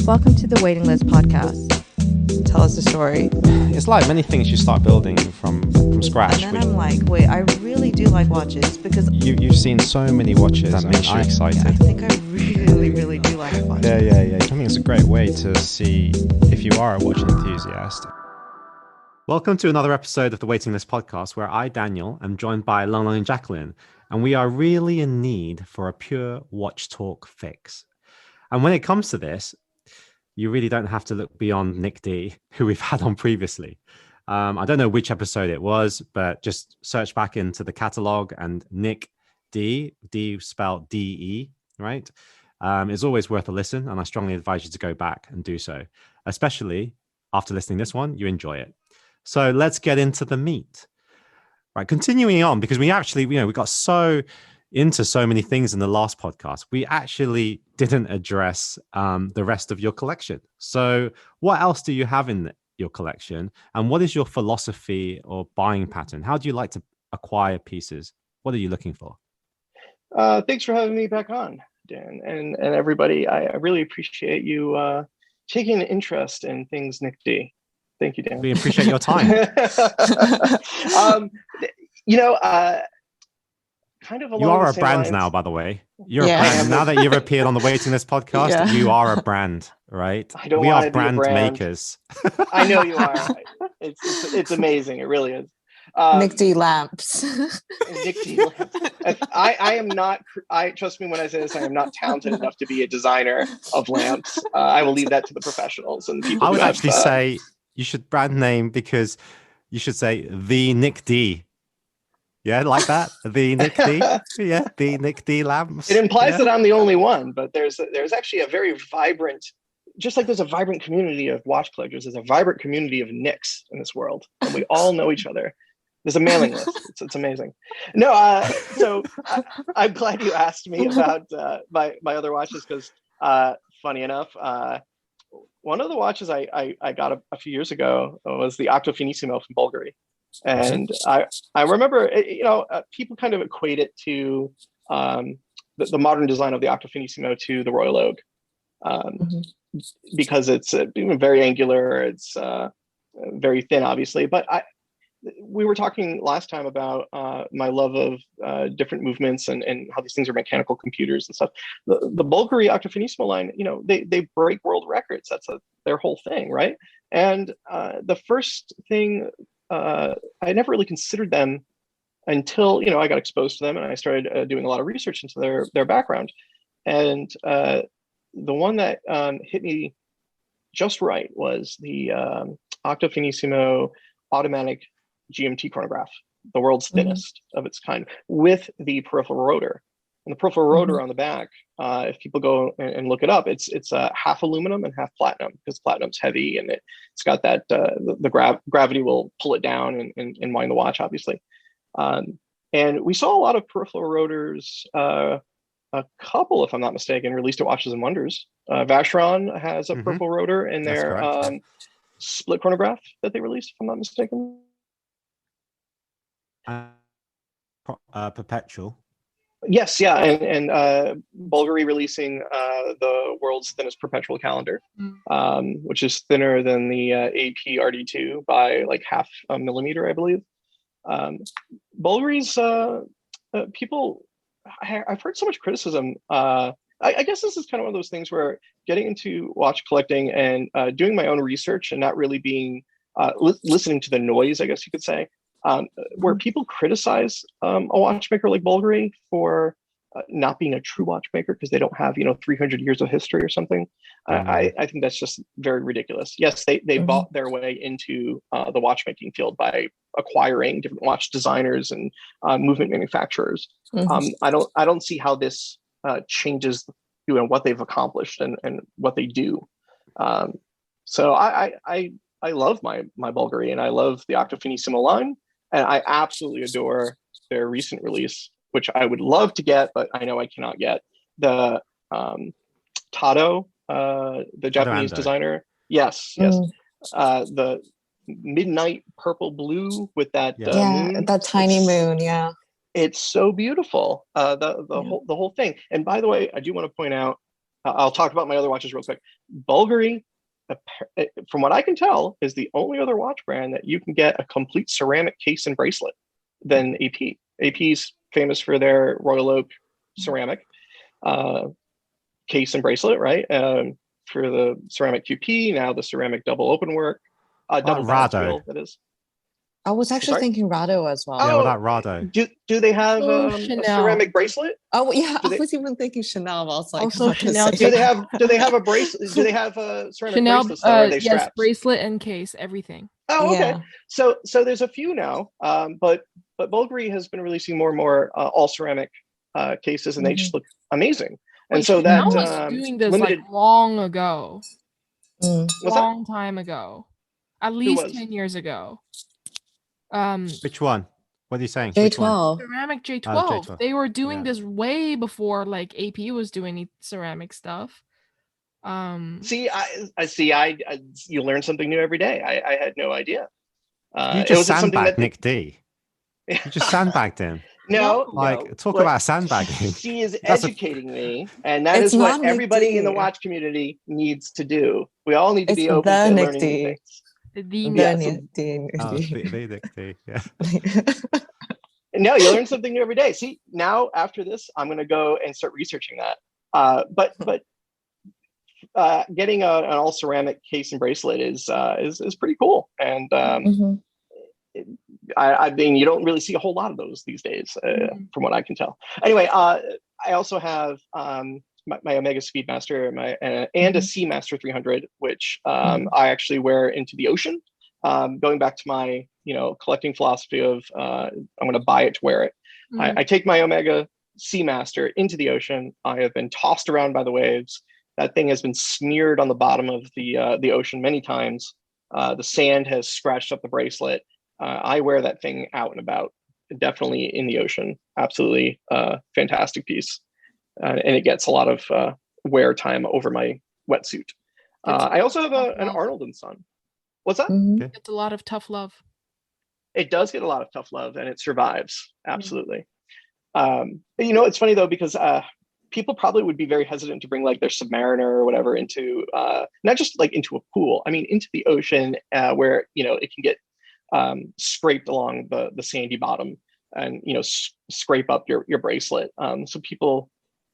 Welcome to the Waiting List podcast. Tell us the story. It's like many things you start building from scratch. And then I'm like, wait, I really do like watches because you've seen so many watches that makes you excited. I think I really do like watches. Yeah. I think it's a great way to see if you are a watch enthusiast. Welcome to another episode of the Waiting List podcast, where I, Daniel, am joined by Long and Jacqueline, and we are really in need for a pure watch talk fix. And when it comes to this, you really don't have to look beyond Nick D, who we've had on previously. I don't know which episode it was, but just search back into the catalog, and Nick D spelled D-E, right? It's always worth a listen, and I strongly advise you to go back and do so, especially after listening to this one, you enjoy it. So let's get into the meat. Right, continuing on, because we actually, we got so into so many things in the last podcast, we actually didn't address the rest of your collection. So what else do you have in your collection, and what is your philosophy or buying pattern? How do you like to acquire pieces? What are you looking for? Thanks for having me back on, Dan, and everybody. I really appreciate you taking an interest in things Nick D. Thank you, Dan. We appreciate your time. Kind of along you are the a same brand lines. Now, by the way. You're a brand. Now that you've appeared on the Waiting List podcast, you are a brand, right? We are brand makers. I know you are. It's amazing. It really is. Nick D lamps. Nick D lamps. I am not. Trust me when I say this. I am not talented enough to be a designer of lamps. I will leave that to the professionals and people. I would actually say you should brand name, because you should say the Nick D. Yeah, like that. The Nick D. Yeah, the Nick D lamps. It implies that I'm the only one, but there's actually a very vibrant, just like there's a vibrant community of watch collectors, there's a vibrant community of Nicks in this world, and we all know each other. There's a mailing list. It's amazing. No, so I'm glad you asked me about my other watches, because funny enough, one of the watches I got a few years ago was the Octo Finissimo from Bulgari. And I remember, people kind of equate it to the modern design of the Octo Finissimo to the Royal Oak, because it's very angular, it's very thin, obviously. But we were talking last time about my love of different movements and how these things are mechanical computers and stuff. The Bulgari Octo Finissimo line, they break world records. That's their whole thing, right? And the first thing, I never really considered them until I got exposed to them, and I started doing a lot of research into their background. And the one that hit me just right was the Octo Finissimo automatic GMT chronograph, the world's thinnest of its kind, with the peripheral rotor. And the peripheral rotor on the back, if people go and look it up, it's half aluminum and half platinum, because platinum's heavy and it's got that the gravity will pull it down and wind the watch, obviously. And we saw a lot of peripheral rotors. A couple, if I'm not mistaken, released at Watches and Wonders. Vacheron has a peripheral rotor in their split chronograph that they released, if I'm not mistaken. Perpetual. Yes, yeah, and Bulgari releasing the world's thinnest perpetual calendar, which is thinner than the AP RD2 by like half a millimeter, I believe. Bulgari's people, I've heard so much criticism. I guess this is kind of one of those things where getting into watch collecting and doing my own research and not really being listening to the noise, I guess you could say. Where people criticize a watchmaker like Bulgari for not being a true watchmaker because they don't have 300 years of history or something. I think that's just very ridiculous. Yes, they bought their way into the watchmaking field by acquiring different watch designers and movement manufacturers. I don't see how this changes what they've accomplished and what they do. So I love my Bulgari, and I love the Octo Finissimo line. And I absolutely adore their recent release, which I would love to get, but I know I cannot get. The Tado, the Japanese designer. Yes. The midnight purple blue with that moon. That tiny moon. Yeah. It's so beautiful. The whole thing. And by the way, I do want to point out, I'll talk about my other watches real quick. Bulgari, from what I can tell, is the only other watch brand that you can get a complete ceramic case and bracelet than AP. AP's famous for their Royal Oak ceramic case and bracelet, right? For the ceramic QP, now the ceramic double open work, double balance wheel, that is. I was actually Sorry? thinking Rado as well. Yeah, Oh, well, that Rado. Do they have a Chanel. ceramic bracelet? Oh yeah, Do they- I was even thinking Chanel. But I was like, Also hard to Chanel say. Do they have a bracelet? Do they have a ceramic Chanel, bracelets though? Or are they yes, straps? bracelet and case, everything. Oh, okay. Yeah. So there's a few now, but Bulgari has been releasing more and more all ceramic cases, and they just look amazing. And Wait, so that Chanel was doing this limited. like long ago, Mm. What's that? long time ago, at least was? 10 years ago. Which one? What are you saying? Which one? J12. Ceramic J12. J12. They were doing Yeah. this way before like AP was doing ceramic stuff. See, I you learn something new every day. I had no idea. You It just was something sandbagged that Nick D. You just sandbagged him. no, Like, no, talk but about sandbagging. She is That's a- educating me, and that It's is what not Nick everybody in the D. watch community needs to do. We all need to It's be open the to Nick learning new D. things. the Yeah, Oh, the Nick D. Yeah. No, you learn something new every day. See, now after this, I'm going to go and start researching that. But getting an all ceramic case and bracelet is pretty cool. And Mhm. I mean, you don't really see a whole lot of those these days, from what I can tell. Anyway, I also have my Omega Speedmaster and a Seamaster 300, which I actually wear into the ocean. Going back to my collecting philosophy of I'm going to buy it to wear it. I take my Omega Seamaster into the ocean. I have been tossed around by the waves. That thing has been smeared on the bottom of the ocean many times. The sand has scratched up the bracelet. I wear that thing out and about, definitely in the ocean. Absolutely fantastic piece. And it gets a lot of wear time over my wetsuit. I also have an Arnold & Son. What's that? Mhm. It's a lot of tough love. It does get a lot of tough love, and it survives. Absolutely. But, it's funny though, because people probably would be very hesitant to bring like their Submariner or whatever into not just like into a pool. I mean, into the ocean where it can get scraped along the sandy bottom and scrape up your bracelet. So people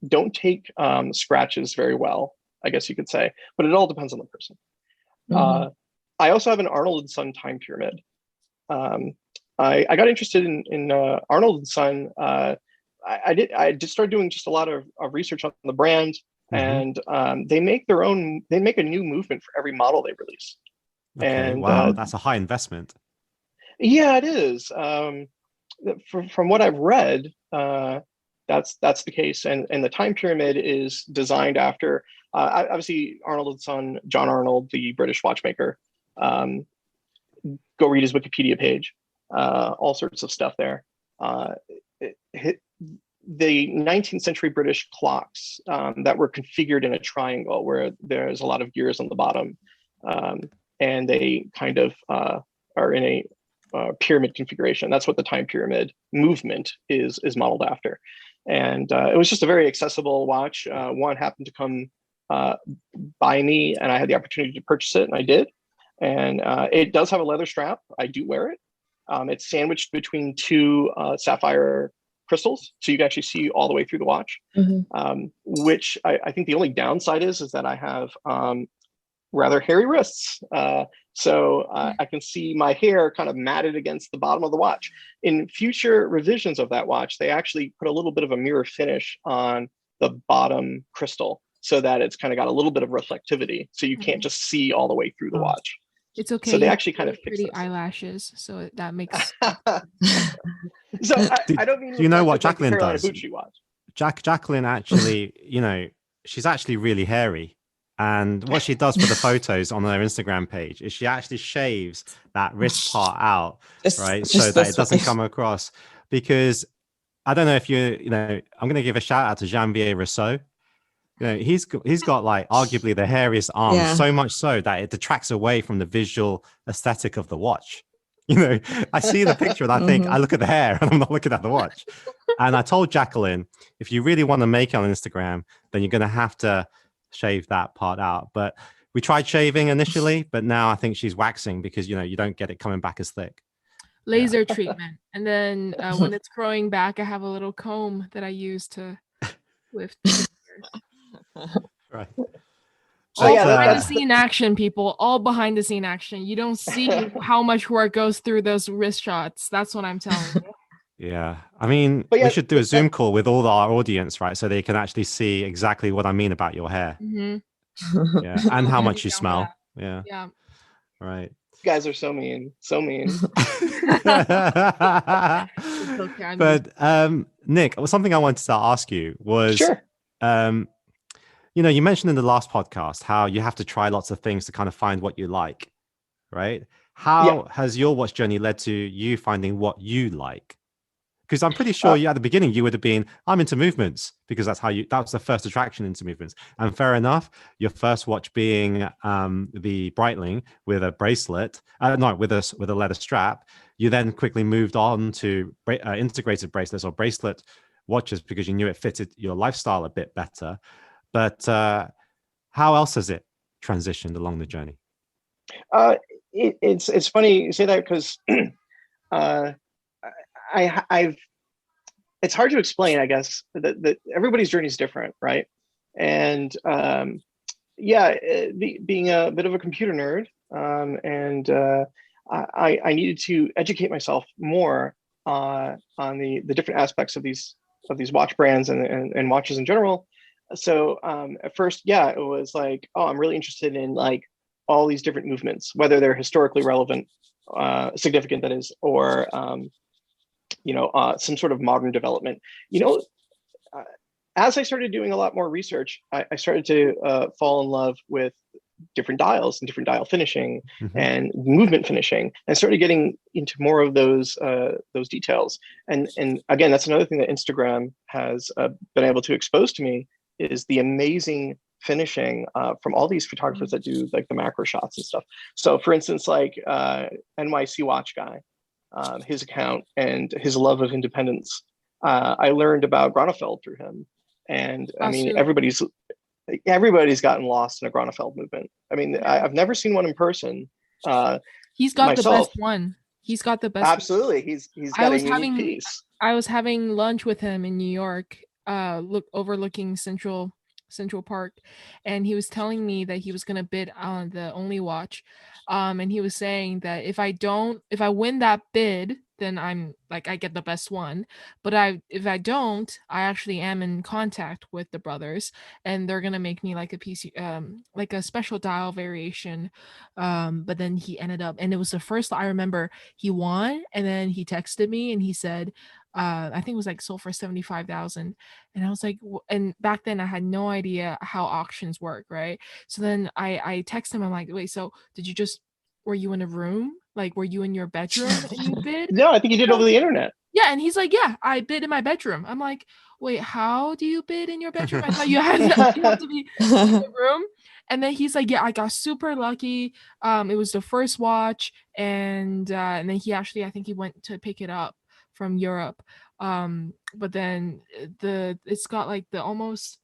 don't take scratches very well, I guess you could say, but it all depends on the person. I also have an Arnold & Son time pyramid. I got interested in Arnold & Son. I just started doing just a lot of research on the brand, and they make a new movement for every model they release. Okay, and wow, that's a high investment. Yeah, it is. From what I've read, that's the case, and the time pyramid is designed after obviously Arnold & Son, John Arnold, the British watchmaker. Go read his Wikipedia page. All sorts of stuff there. The 19th century British clocks that were configured in a triangle where there's a lot of gears on the bottom, and they kind of are in a pyramid configuration. That's what the time pyramid movement is modeled after. And it was just a very accessible watch. One happened to come by me, and I had the opportunity to purchase it, and I did. And it does have a leather strap. I do wear it. It's sandwiched between two sapphire crystals, so you can actually see all the way through the watch. Which I think the only downside is that I have rather hairy wrists. So I can see my hair kind of matted against the bottom of the watch. In future revisions of that watch, they actually put a little bit of a mirror finish on the bottom crystal so that it's kind of got a little bit of reflectivity. So you can't just see all the way through the watch. It's okay. So they you actually kind of have fix pretty this. eyelashes, so that makes. So I don't mean. Do you know what reflective like Jacqueline the Carolina does? Bucci watch. Jacqueline actually, she's actually really hairy. And what she does for the photos on her Instagram page is she actually shaves that wrist part out, right? So that it doesn't come across. Because I don't know if I'm going to give a shout out to Janvier Rousseau. He's got like arguably the hairiest arms, so much so that it detracts away from the visual aesthetic of the watch. I see the picture and I think I look at the hair and I'm not looking at the watch. And I told Jacqueline, if you really want to make it on Instagram, then you're going to have to shave that part out. But we tried shaving initially, but now I think she's waxing because you don't get it coming back as thick. Laser treatment, and then when it's growing back, I have a little comb that I use to lift. Right. So All yeah, behind the that's scene action, people. All behind the scene action. You don't see how much work goes through those wrist shots. That's what I'm telling you. Yeah. I mean, But we yeah, should do a Zoom call with all our audience, right? So they can actually see exactly what I mean about your hair. Mm-hmm. Yeah. And how Yeah, much you down for smell. that. Yeah. Yeah. Right. you guys are so mean, so mean. It's okay. I'm used. But Nick, something I wanted to ask you was, Sure. um, you mentioned in the last podcast how you have to try lots of things to kind of find what you like, right? How has your watch journey led to you finding what you like? Because I'm pretty sure at the beginning you would have been, I'm into movements, because that was the first attraction into movements. And fair enough, your first watch being the Breitling with a bracelet, with a leather strap. You then quickly moved on to integrated bracelets or bracelet watches because you knew it fitted your lifestyle a bit better. But how else has it transitioned along the journey? It's funny you say that because I've it's hard to explain, I guess, that everybody's journey is different, right? And being a bit of a computer nerd, and I needed to educate myself more on the different aspects of these watch brands and watches in general. So at first, it was like, oh, I'm really interested in like all these different movements, whether they're historically relevant, significant, that is, or some sort of modern development. As I started doing a lot more research, I started to fall in love with different dials and different dial finishing and movement finishing, and started getting into more of those details. And again, that's another thing that Instagram has been able to expose to me, is the amazing finishing from all these photographers that do like the macro shots and stuff. So for instance, like NYC Watch Guy, his account and his love of independence. I learned about Gronefeld through him. And I mean, everybody's gotten lost in a Gronefeld movement. I mean, I've never seen one in person. He's got myself. The best one. He's got the best. Absolutely. He's got a unique piece. I was having lunch with him in New York, overlooking Central Park, and he was telling me that he was going to bid on the Only watch, and he was saying that if I win that bid, then I'm like, I get the best one, but if I don't, I actually am in contact with the brothers, and they're going to make me like a piece, like a special dial variation, but then he ended up, and it was the first I remember he won, and then he texted me and he said, I think it was like sold for 75,000, and I was like, and back then I had no idea how auctions work, right? So then I text him, I'm like, wait, so were you in a room, like were you in your bedroom and you bid? No, I think you did over the internet. Yeah, and he's like, yeah, I bid in my bedroom. I'm like, wait, how do you bid in your bedroom? I thought you had to be in the room. And then he's like, yeah, I got super lucky. It was the first watch, and then he actually, I think he went to pick it up from Europe, but then it's got like the almost,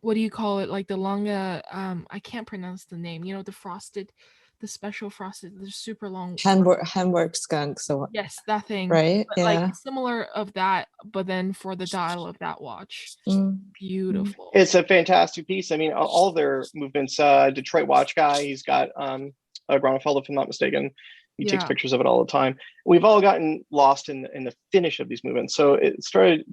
what do you call it, like the longa, I can't pronounce the name, the special frosted, the super long handwork skunk, so yes, that thing, right? But like similar of that, but then for the dial of that watch. Beautiful. It's a fantastic piece. I mean, all their movements, Detroit Watch Guy, he's got a Gronefeld, if I'm not mistaken. He takes pictures of it all the time. We've all gotten lost in the finish of these movements. So it started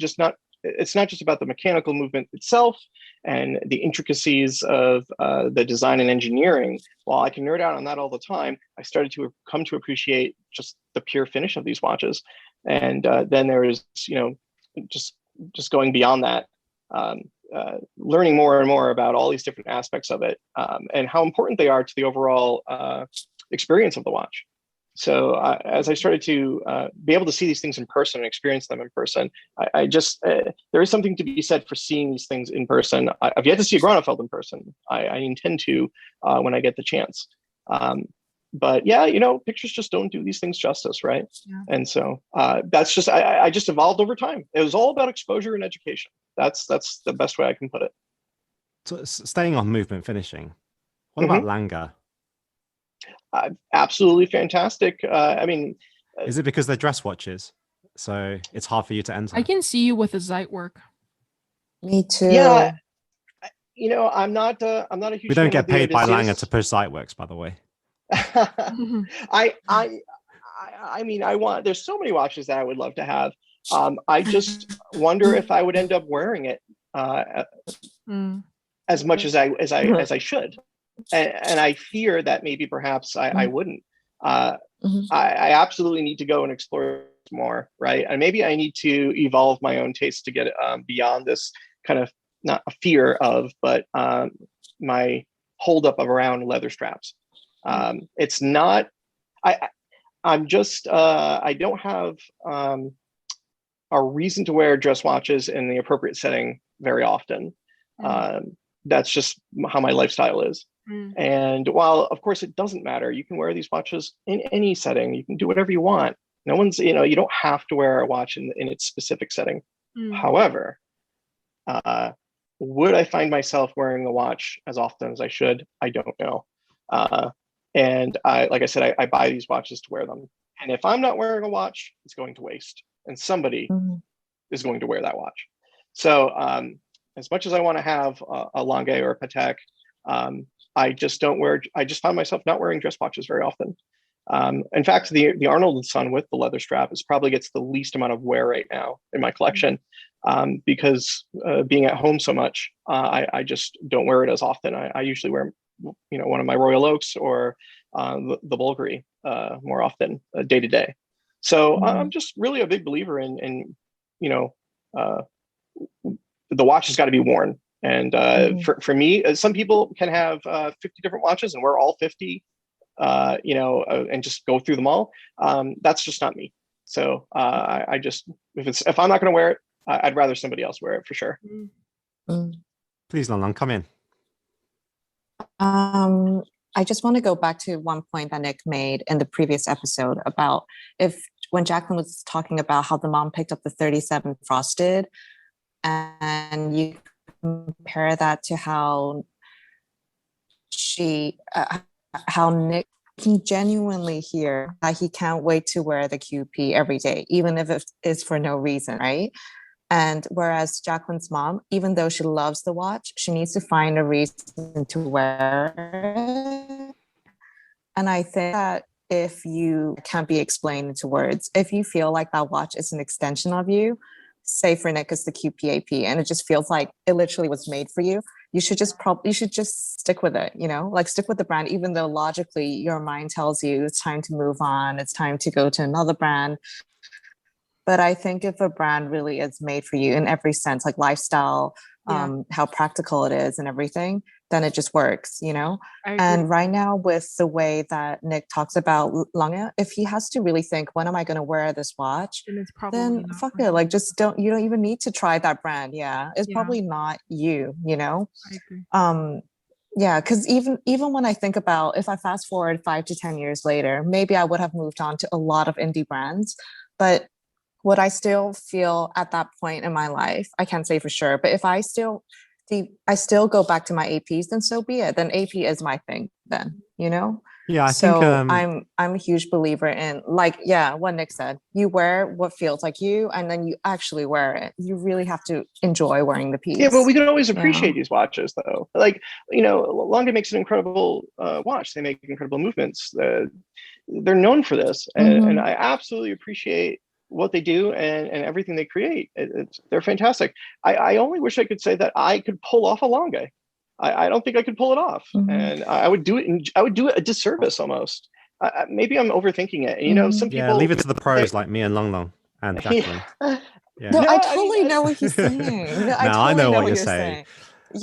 it's not just about the mechanical movement itself and the intricacies of the design and engineering. While I can nerd out on that all the time, I started to come to appreciate just the pure finish of these watches. And then there is, just going beyond that, learning more and more about all these different aspects of it, and how important they are to the overall experience of the watch. So as I started to be able to see these things in person and experience them in person, I just, there is something to be said for seeing these things in person. I've yet to see a Gronefeld in person. I intend to when I get the chance. But yeah, pictures just don't do these things justice, right? Yeah. And so that's just, I just evolved over time. It was all about exposure and education. That's the best way I can put it. Staying on movement finishing, what about Lange? Absolutely fantastic. I mean, is it because they're dress watches, so it's hard for you to enter? I can see you with a Zeitwerk. Me too. Yeah, you know, I'm not a huge. We don't fan get of the paid by Lange Odysseus. to push Zeitwerks, by the way. I mean, there's so many watches that I would love to have. I just wonder if I would end up wearing it as much as I should, and I fear that maybe perhaps I wouldn't. I absolutely need to go and explore more, right? And maybe I need to evolve my own taste to get beyond this kind of, not a fear of, but my holdup of around leather straps. It's not. I'm just. I don't have a reason to wear dress watches in the appropriate setting very often. That's just how my lifestyle is. And while of course it doesn't matter, you can wear these watches in any setting. You can do whatever you want. No one's, you know, you don't have to wear a watch in its specific setting. However, would I find myself wearing a watch as often as I should? I don't know. And like I said, I buy these watches to wear them. And if I'm not wearing a watch, it's going to waste. And somebody is going to wear that watch. So as much as I want to have a Lange or a Patek, I just find myself not wearing dress watches very often. In fact, the Arnold & Son with the leather strap probably gets the least amount of wear right now in my collection, because being at home so much, I just don't wear it as often. I usually wear, you know, one of my Royal Oaks or the Bulgari more often, day to day. So I'm just really a big believer in you know, the watch has got to be worn. And for me, some people can have 50 different watches and wear all 50, you know, and just go through them all. That's just not me. So I just, if I'm not going to wear it, I'd rather somebody else wear it for sure. Please, Lan Lan, come in. I just want to go back to one point that Nick made in the previous episode about when Jacqueline was talking about how the mom picked up the 37 frosted, and you compare that to how Nick can genuinely hear that he can't wait to wear the QP every day, even if it is for no reason, right? And whereas Jacqueline's mom, even though she loves the watch, she needs to find a reason to wear it. And I think that if you can't be explained into words, if you feel like that watch is an extension of you, say for Nick it's the QPAP, and it just feels like it literally was made for you, you should just stick with it, you know, like stick with the brand, even though logically your mind tells you it's time to move on, it's time to go to another brand. But I think if a brand really is made for you in every sense, like lifestyle, how practical it is and everything, then it just works, you know? And right now with the way that Nick talks about Lange, if he has to really think, when am I going to wear this watch? Then fuck it. Like you don't even need to try that brand. Yeah. It's probably not you, you know? I agree. Yeah, because even when I think about if I fast forward 5 to 10 years later, maybe I would have moved on to a lot of indie brands, but would I still feel at that point in my life? I can't say for sure, but if I still go back to my APs, then so be it. Then AP is my thing then, you know? Yeah, I think I'm a huge believer in, like, what Nick said. You wear what feels like you, and then you actually wear it. You really have to enjoy wearing the piece. Yeah, but we can always appreciate these watches, though. Like, you know, Lange makes an incredible watch. They make incredible movements. They're known for this, and I absolutely appreciate what they do and everything they create. They're fantastic. I only wish I could say that I could pull off a Lange. I don't think I could pull it off, and I would do it. I would do it a disservice almost. Maybe I'm overthinking it. You know, some people leave it to the pros like me and Long Long and Jacqueline. No, I totally know what he's saying. No, I know what you're saying.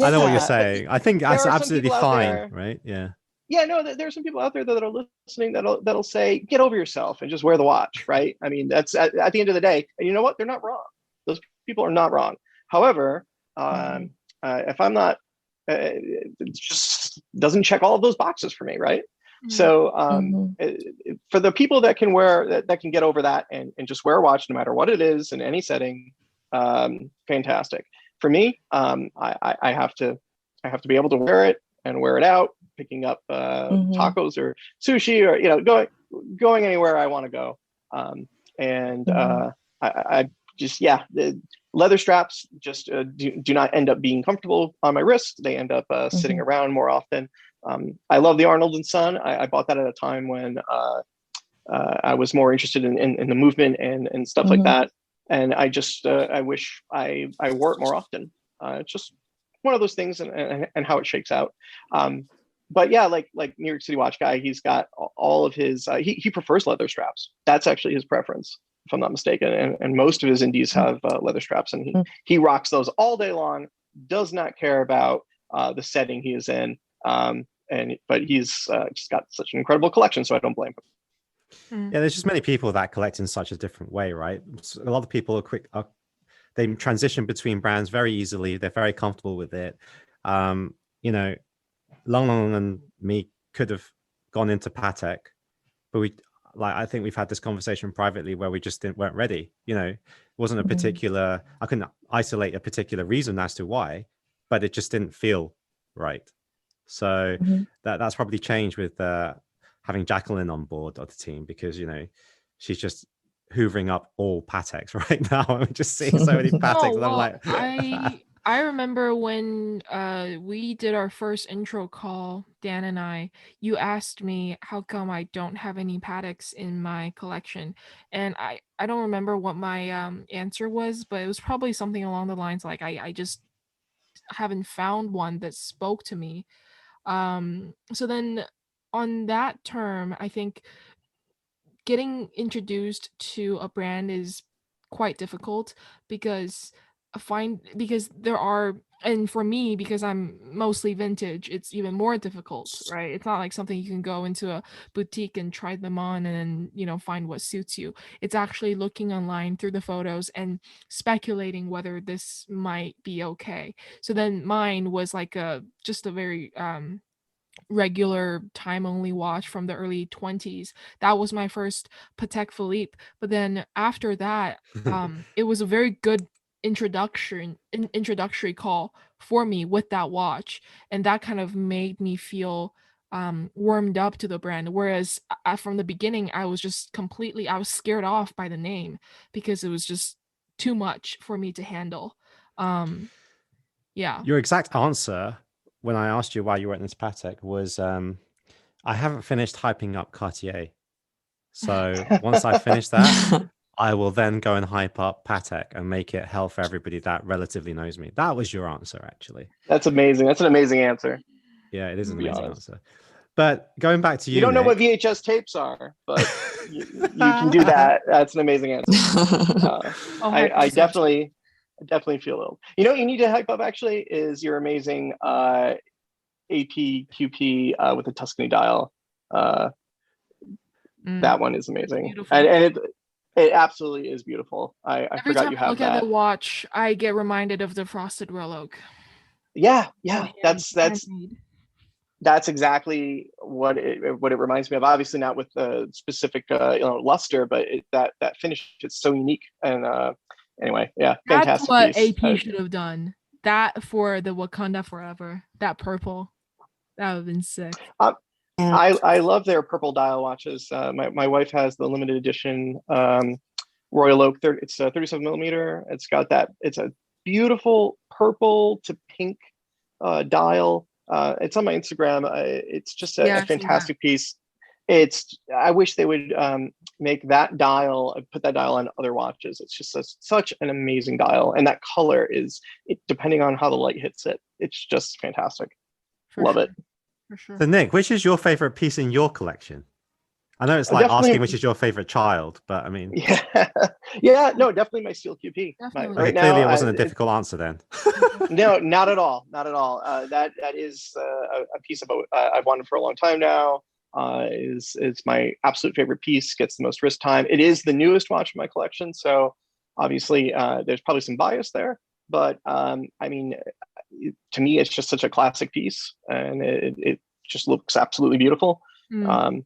I know what you're saying. I think that's absolutely fine, right? Yeah. Yeah, no, there are some people out there that are listening that'll say, get over yourself and just wear the watch, right? I mean, that's at the end of the day, and you know what? They're not wrong. Those people are not wrong. However, if I'm not, it just doesn't check all of those boxes for me, right? So for the people that can that can get over that and just wear a watch no matter what it is in any setting, fantastic. For me, I I have to be able to wear it and wear it out, picking up tacos or sushi, or going anywhere I want to go. I just, the leather straps just do not end up being comfortable on my wrist. They end up sitting around more often. I love the Arnold and Son. I bought that at a time when I was more interested in the movement and stuff like that. And I just I wish I wore it more often. It's just one of those things, and how it shakes out. But yeah, like New York City watch guy, he's got all of his. He prefers leather straps. That's actually his preference, if I'm not mistaken. And most of his indies have leather straps, and he rocks those all day long. Does not care about the setting he is in. But he's just got such an incredible collection, so I don't blame him. Yeah, there's just many people that collect in such a different way, right? So a lot of people they transition between brands very easily. They're very comfortable with it. Long Long and me could have gone into Patek, but I think we've had this conversation privately where we just weren't ready. It wasn't a particular, I couldn't isolate a particular reason as to why, but it just didn't feel right. So that's probably changed with having Jacqueline on board of the team, because she's just hoovering up all Pateks right now. I'm just seeing so many Pateks, and I'm like, I remember when we did our first intro call, Dan and I, you asked me how come I don't have any Pateks in my collection. And I don't remember what my answer was, but it was probably something along the lines like, I just haven't found one that spoke to me. So then on that term, I think getting introduced to a brand is quite difficult, because there are, and for me, because I'm mostly vintage, it's even more difficult, right? It's not like something you can go into a boutique and try them on and then find what suits you. It's actually looking online through the photos and speculating whether this might be okay. So then mine was like just a very regular time only watch from the early 20s. That was my first Patek Philippe. But then after that, it was a very good introductory call for me with that watch, and that kind of made me feel warmed up to the brand. Whereas from the beginning, I was scared off by the name, because it was just too much for me to handle. Your exact answer when I asked you why you were in this Patek was, I haven't finished hyping up Cartier. So once I finish that, I will then go and hype up Patek and make it hell for everybody that relatively knows me. That was your answer, actually. That's amazing. That's an amazing answer. Yeah, it is an amazing answer. But going back to you, don't know Nick, what VHS tapes are, but you can do that. That's an amazing answer. I definitely feel ill. You need to hype up actually is your amazing APQP with the Tuscany dial. That one is amazing. Beautiful. And it absolutely is beautiful. I forgot you have that. Every time I look at the watch, I get reminded of the frosted royal oak. Yeah. That's exactly what it reminds me of. Obviously not with the specific luster, but that finish is so unique. And anyway, yeah, fantastic. That's what AP should have done. That for the Wakanda Forever, that purple, that would have been sick. I love their purple dial watches. My wife has the limited edition Royal Oak. It's a 37 millimeter. It's got that. It's a beautiful purple to pink dial. It's on my Instagram. It's just a fantastic piece. I wish they would make that dial, put that dial on other watches. It's just such an amazing dial, and that color is, depending on how the light hits it, it's just fantastic. Love it. For sure. So Nick, which is your favorite piece in your collection? I know it's like asking which is your favorite child, but I mean, no, definitely my Steel QP. Clearly, it wasn't a difficult answer then. No, not at all. That is a piece of I've wanted for a long time now. Is my absolute favorite piece. Gets the most wrist time. It is the newest watch in my collection, so obviously there's probably some bias there. But I mean, to me, it's just such a classic piece, and it just looks absolutely beautiful. Can't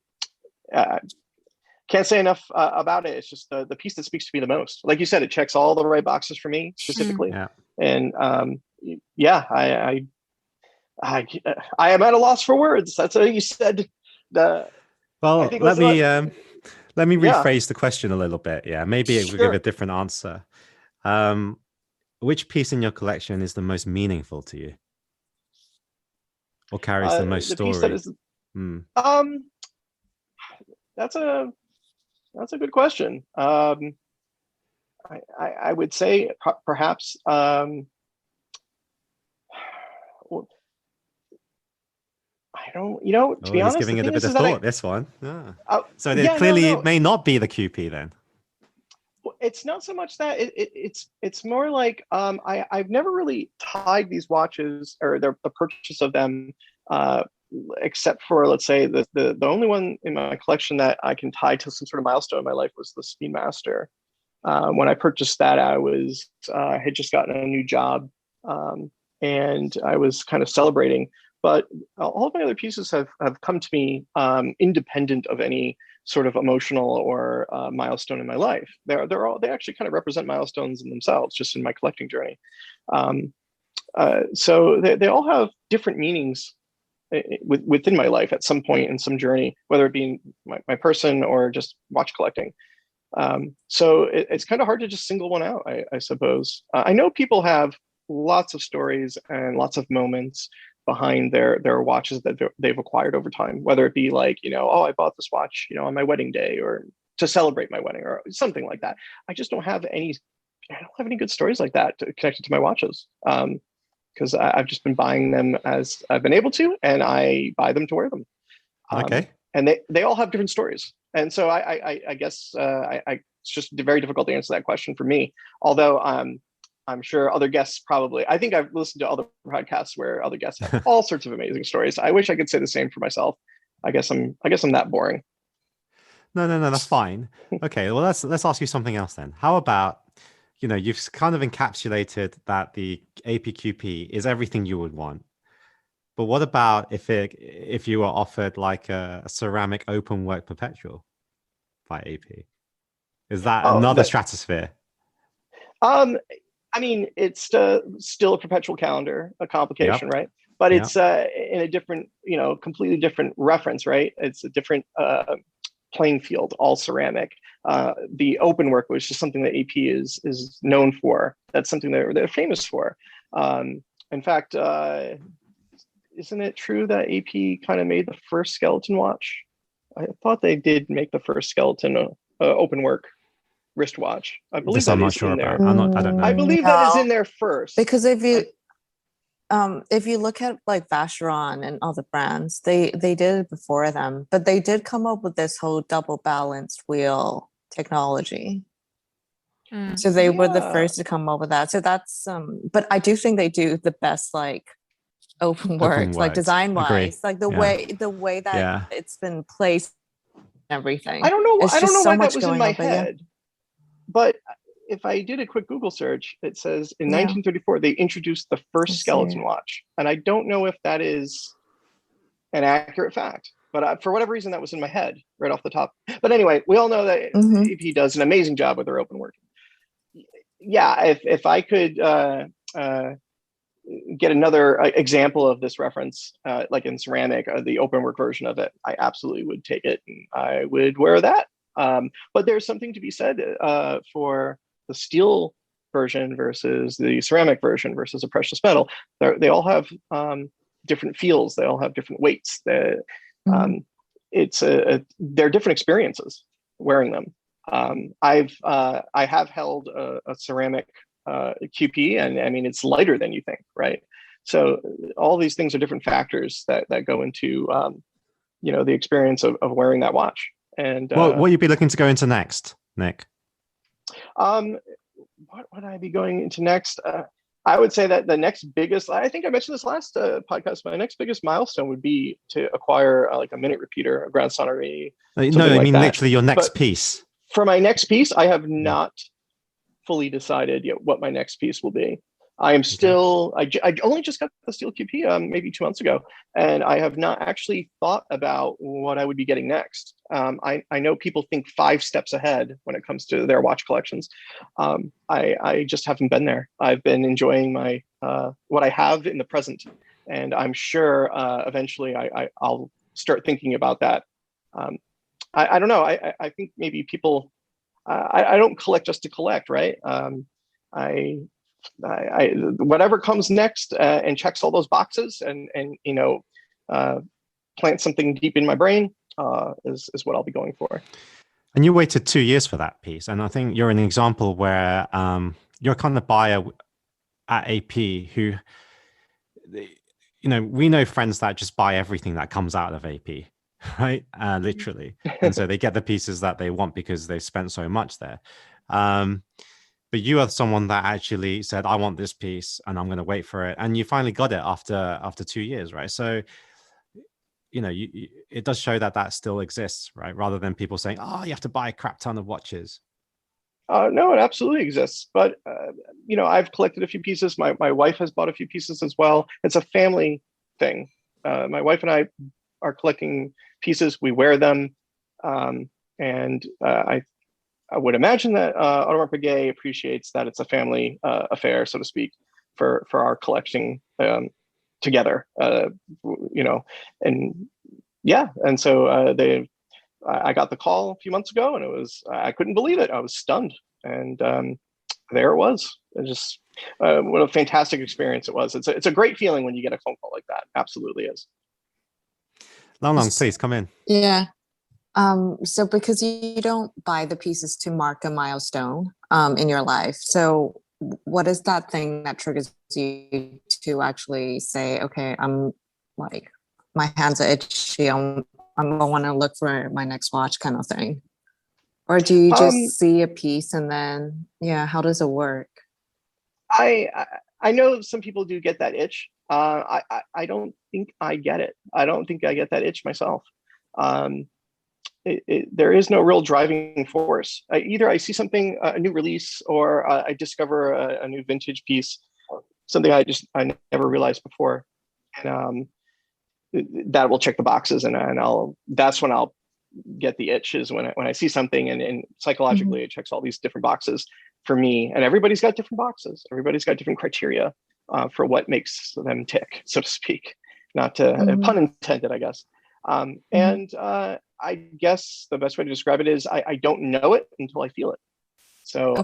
say enough about it. It's just the piece that speaks to me the most. Like you said, it checks all the right boxes for me specifically. And I am at a loss for words. That's what you said. I Well, think let me yeah, rephrase the question a little bit. Yeah, maybe it will give sure. a different answer. Which piece in your collection is the most meaningful to you, or carries the most The piece that story? is that's a good question. I would say perhaps well, I don't, to Oh, be he's honest, the giving it a thing bit is of that thought. This one, yeah. So it yeah, no, clearly no, may not be the QP then. it's not so much that it's more like I've never really tied these watches or the purchase of them, except for, let's say, the only one in my collection that I can tie to some sort of milestone in my life was the Speedmaster. When I purchased that, I had just gotten a new job, and I was kind of celebrating. But all of my other pieces have come to me independent of any sort of emotional or milestone in my life. They actually kind of represent milestones in themselves, just in my collecting journey. So they all have different meanings within my life at some point in some journey, whether it be my person or just watch collecting. So it's kind of hard to just single one out, I suppose. I know people have lots of stories and lots of moments behind their watches that they've acquired over time, whether it be like, oh, I bought this watch, on my wedding day or to celebrate my wedding or something like that. I just don't have any good stories like that connected to my watches. Because I've just been buying them as I've been able to, and I buy them to wear them. Okay. And they all have different stories. And so I guess it's just very difficult to answer that question for me. Although I'm sure other guests probably. I think I've listened to other podcasts where other guests have all sorts of amazing stories. I wish I could say the same for myself. I guess I'm that boring. No, that's fine. Okay, well let's ask you something else then. How about, you've kind of encapsulated that the APQP is everything you would want. But what about if you were offered like a ceramic open work perpetual by AP? Is that another stratosphere? I mean, it's still a perpetual calendar, a complication, Yep. right? But Yep. it's in a different, completely different reference, right? It's a different playing field, all ceramic. The open work, which is something that AP is known for. That's something they're famous for. In fact, isn't it true that AP kind of made the first skeleton watch? I thought they did make the first skeleton open work wristwatch. I believe This I'm that not is sure in there. about. I don't know. I believe that is in there first. Because if you look at like Vacheron and other brands, they did it before them, but they did come up with this whole double balanced wheel technology. So they were the first to come up with that. So that's but I do think they do the best like open work, like design wise, like the way that it's been placed and everything. I don't know. It's I don't know so why much that was in going my on, head. But if I did a quick Google search, it says in 1934 they introduced the first skeleton watch, and I don't know if that is an accurate fact. But for whatever reason, that was in my head right off the top. But anyway, we all know that AP does an amazing job with their open work. Yeah, if I could get another example of this reference, like in ceramic, the open work version of it, I absolutely would take it. And I would wear that. But there's something to be said for the steel version versus the ceramic version versus a precious metal. They all have different feels. They all have different weights. They're different experiences wearing them. I have held a ceramic QP, and I mean it's lighter than you think, right? So all these things are different factors that go into the experience of wearing that watch. And what will you be looking to go into next, Nick? What would I be going into next? I would say that the next biggest, I think I mentioned this last podcast, my next biggest milestone would be to acquire like a minute repeater, a Grand Sonnerie. No, I mean literally your next piece. For my next piece, I have not fully decided yet what my next piece will be. I am still, I only just got the Steel QP maybe 2 months ago, and I have not actually thought about what I would be getting next. I know people think 5 steps ahead when it comes to their watch collections. I just haven't been there. I've been enjoying my what I have in the present, and I'm sure eventually I'll start thinking about that. I don't know. I think maybe people. I don't collect just to collect, right? I whatever comes next and checks all those boxes, and plant something deep in my brain is what I'll be going for. And you waited 2 years for that piece, and I think you're an example where you're kind of buyer at AP who, we know friends that just buy everything that comes out of AP, right? Literally. And so they get the pieces that they want because they've spent so much there. But you are someone that actually said, I want this piece and I'm going to wait for it. And you finally got it after 2 years, right? So, it does show that still exists, right? Rather than people saying, oh, you have to buy a crap ton of watches. No, it absolutely exists. But, I've collected a few pieces. My wife has bought a few pieces as well. It's a family thing. My wife and I are collecting pieces. We wear them. And I would imagine that Audemars Piguet appreciates that it's a family affair, so to speak, for our collecting together. And yeah, and so I got the call a few months ago, and I couldn't believe it. I was stunned, and there it was. It just what a fantastic experience it was. It's a great feeling when you get a phone call like that. Absolutely is. Long, please come in. Yeah. So because you don't buy the pieces to mark a milestone in your life, so what is that thing that triggers you to actually say, okay, I'm like, my hands are itchy, I'm gonna want to look for my next watch kind of thing? Or do you just see a piece and then, how does it work? I know some people do get that itch. I don't think I get it. I don't think I get that itch myself. There is no real driving force. Either I see something, a new release, or I discover a new vintage piece, something I never realized before, and that will check the boxes, and that's when I'll get the itch, is when I see something and psychologically it checks all these different boxes for me. And everybody's got different boxes. Everybody's got different criteria for what makes them tick, so to speak. Not to pun intended, I guess. And I guess the best way to describe it is I don't know it until I feel it. So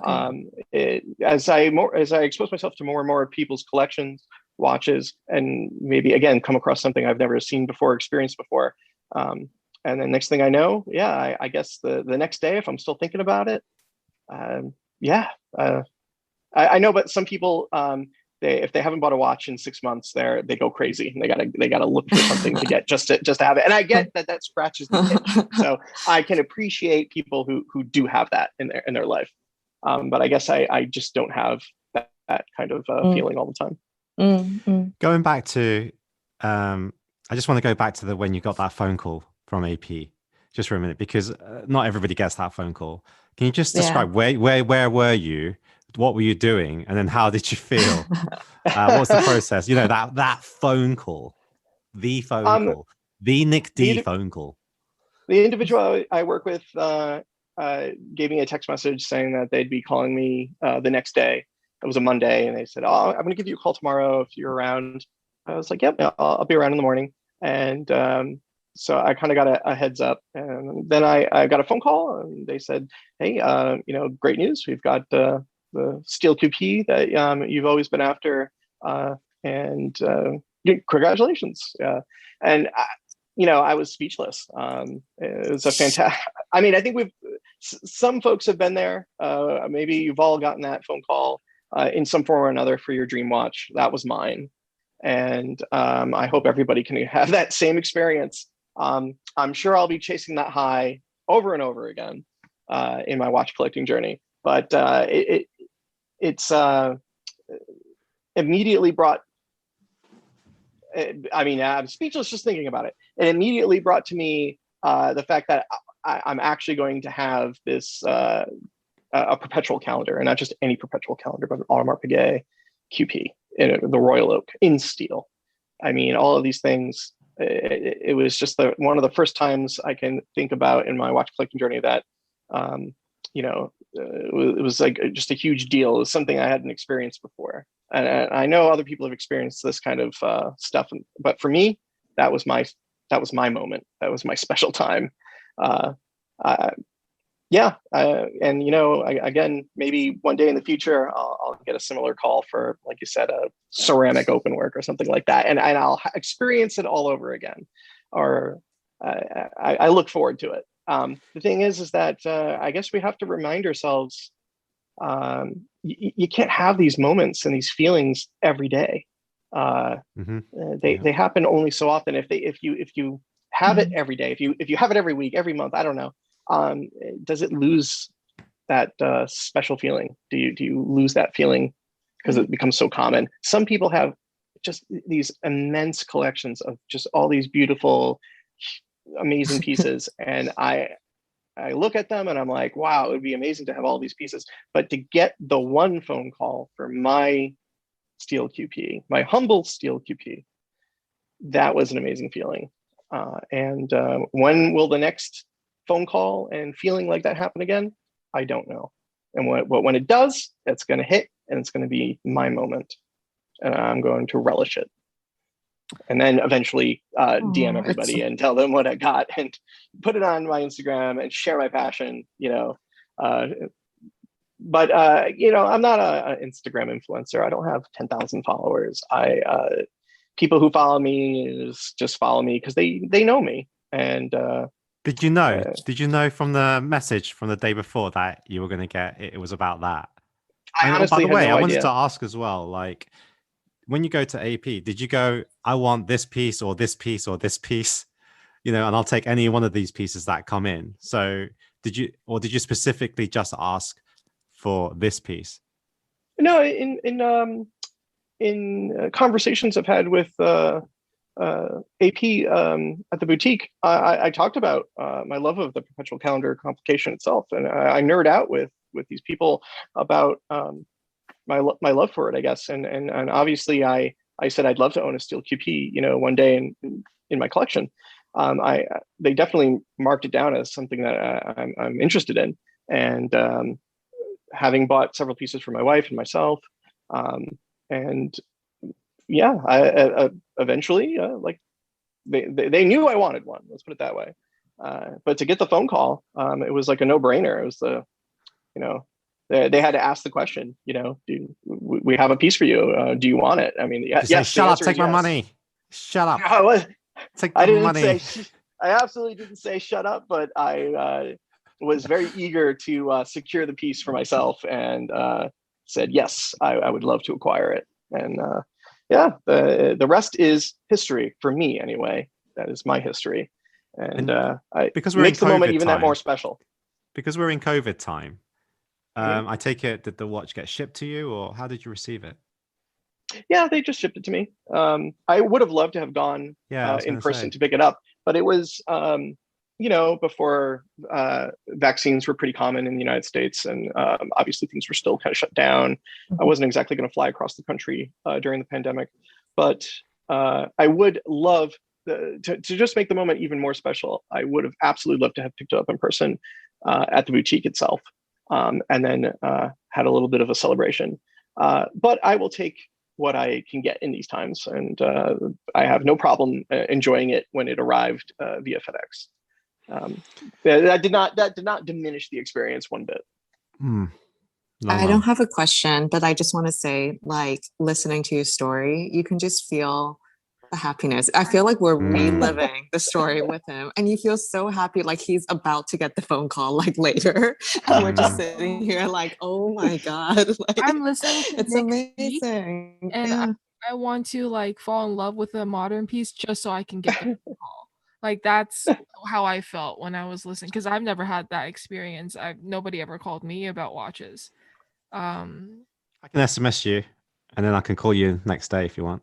as I expose myself to more and more people's collections, watches, and maybe again come across something I've never seen before, experienced before, and then next thing I know, I guess the next day, if I'm still thinking about it, I know. But some people, if they haven't bought a watch in 6 months, they go crazy, and they gotta look for something to get just to have it. And I get that scratches the itch. So I can appreciate people who do have that in their life. But I guess I just don't have that kind of feeling all the time. Going back to, I just want to go back to when you got that phone call from AP just for a minute, because not everybody gets that phone call. Can you just describe where were you? What were you doing? And then how did you feel? What was the process? That phone call, the phone call. The individual I work with gave me a text message saying that they'd be calling me the next day. It was a Monday, and they said, "Oh, I'm going to give you a call tomorrow if you're around." I was like, "Yep, I'll be around in the morning." And so I kind of got a heads up, and then I got a phone call, and they said, "Hey, great news! We've got the steel QP that you've always been after, and congratulations!" And I was speechless. It was a fantastic. I mean, I think some folks have been there. Maybe you've all gotten that phone call in some form or another for your dream watch. That was mine, and I hope everybody can have that same experience. I'm sure I'll be chasing that high over and over again in my watch collecting journey. But it's immediately brought. I'm speechless just thinking about it. It immediately brought to me the fact that I'm actually going to have this a perpetual calendar, and not just any perpetual calendar, but an Audemars Piguet QP in the Royal Oak in steel. I mean, all of these things. It was just one of the first times I can think about in my watch collecting journey that, it was like just a huge deal. It was something I hadn't experienced before. And I know other people have experienced this kind of stuff, but for me, that was my moment. That was my special time. Uh, and again, maybe one day in the future, I'll get a similar call for, like you said, a ceramic open work or something like that, and I'll experience it all over again. Or I look forward to it. The thing is that I guess we have to remind ourselves, you can't have these moments and these feelings every day. They happen only so often. If you have it every day, if you have it every week, every month, I don't know, does it lose that special feeling? Do you lose that feeling because it becomes so common? Some people have just these immense collections of just all these beautiful, amazing pieces, and I look at them and I'm like, wow, it would be amazing to have all these pieces. But to get the one phone call for my steel QP, my humble steel QP, that was an amazing feeling. And when will the next phone call and feeling like that happen again? I don't know. And when it does, it's going to hit, and it's going to be my moment, and I'm going to relish it. And then eventually DM everybody and tell them what I got, and put it on my Instagram and share my passion, but I'm not an Instagram influencer. I don't have 10,000 followers. People who follow me just follow me because they know me. And did you know from the message from the day before that you were going to get it was about that? I honestly, by the way, no I wanted idea. to ask as well, like, when you go to AP, did you go, I want this piece or this piece or this piece, and I'll take any one of these pieces that come in? So did you specifically just ask for this piece? No, in conversations I've had with AP at the boutique, I talked about my love of the perpetual calendar complication itself, and I nerd out with these people about my love for it, I guess. And obviously I said I'd love to own a steel QP, one day in my collection. They definitely marked it down as something that I'm interested in, and having bought several pieces for my wife and myself, and yeah, I eventually like they knew I wanted one. Let's put it that way. But to get the phone call, it was like a no-brainer. It was they had to ask the question, do we have a piece for you? Do you want it? I mean, yes. Say, shut up, take my money. Shut up. Take the money. I absolutely didn't say shut up, but I was very eager to secure the piece for myself, and said, yes, I would love to acquire it. And the rest is history for me anyway. That is my history. And because we're makes in the moment COVID even time, that more special. Because we're in COVID time, I take it, did the watch get shipped to you, or how did you receive it? Yeah, they just shipped it to me. I would have loved to have gone in person to pick it up, but it was, before vaccines were pretty common in the United States, and obviously things were still kind of shut down. I wasn't exactly going to fly across the country during the pandemic, but I would love to just make the moment even more special. I would have absolutely loved to have picked it up in person at the boutique itself, and then had a little bit of a celebration. But I will take what I can get in these times, and I have no problem enjoying it when it arrived via FedEx. That did not diminish the experience one bit. I don't have a question, but I just want to say, like, listening to your story, you can just feel the happiness. I feel like we're reliving the story with him, and you feel so happy, like he's about to get the phone call like later, and we're just sitting here like, oh my god, like, I'm listening to it's amazing, and I want to like fall in love with a modern piece just so I can get the phone call. Like, that's how I felt when I was listening, because I've never had that experience. Nobody ever called me about watches. I can SMS you, and then I can call you next day if you want.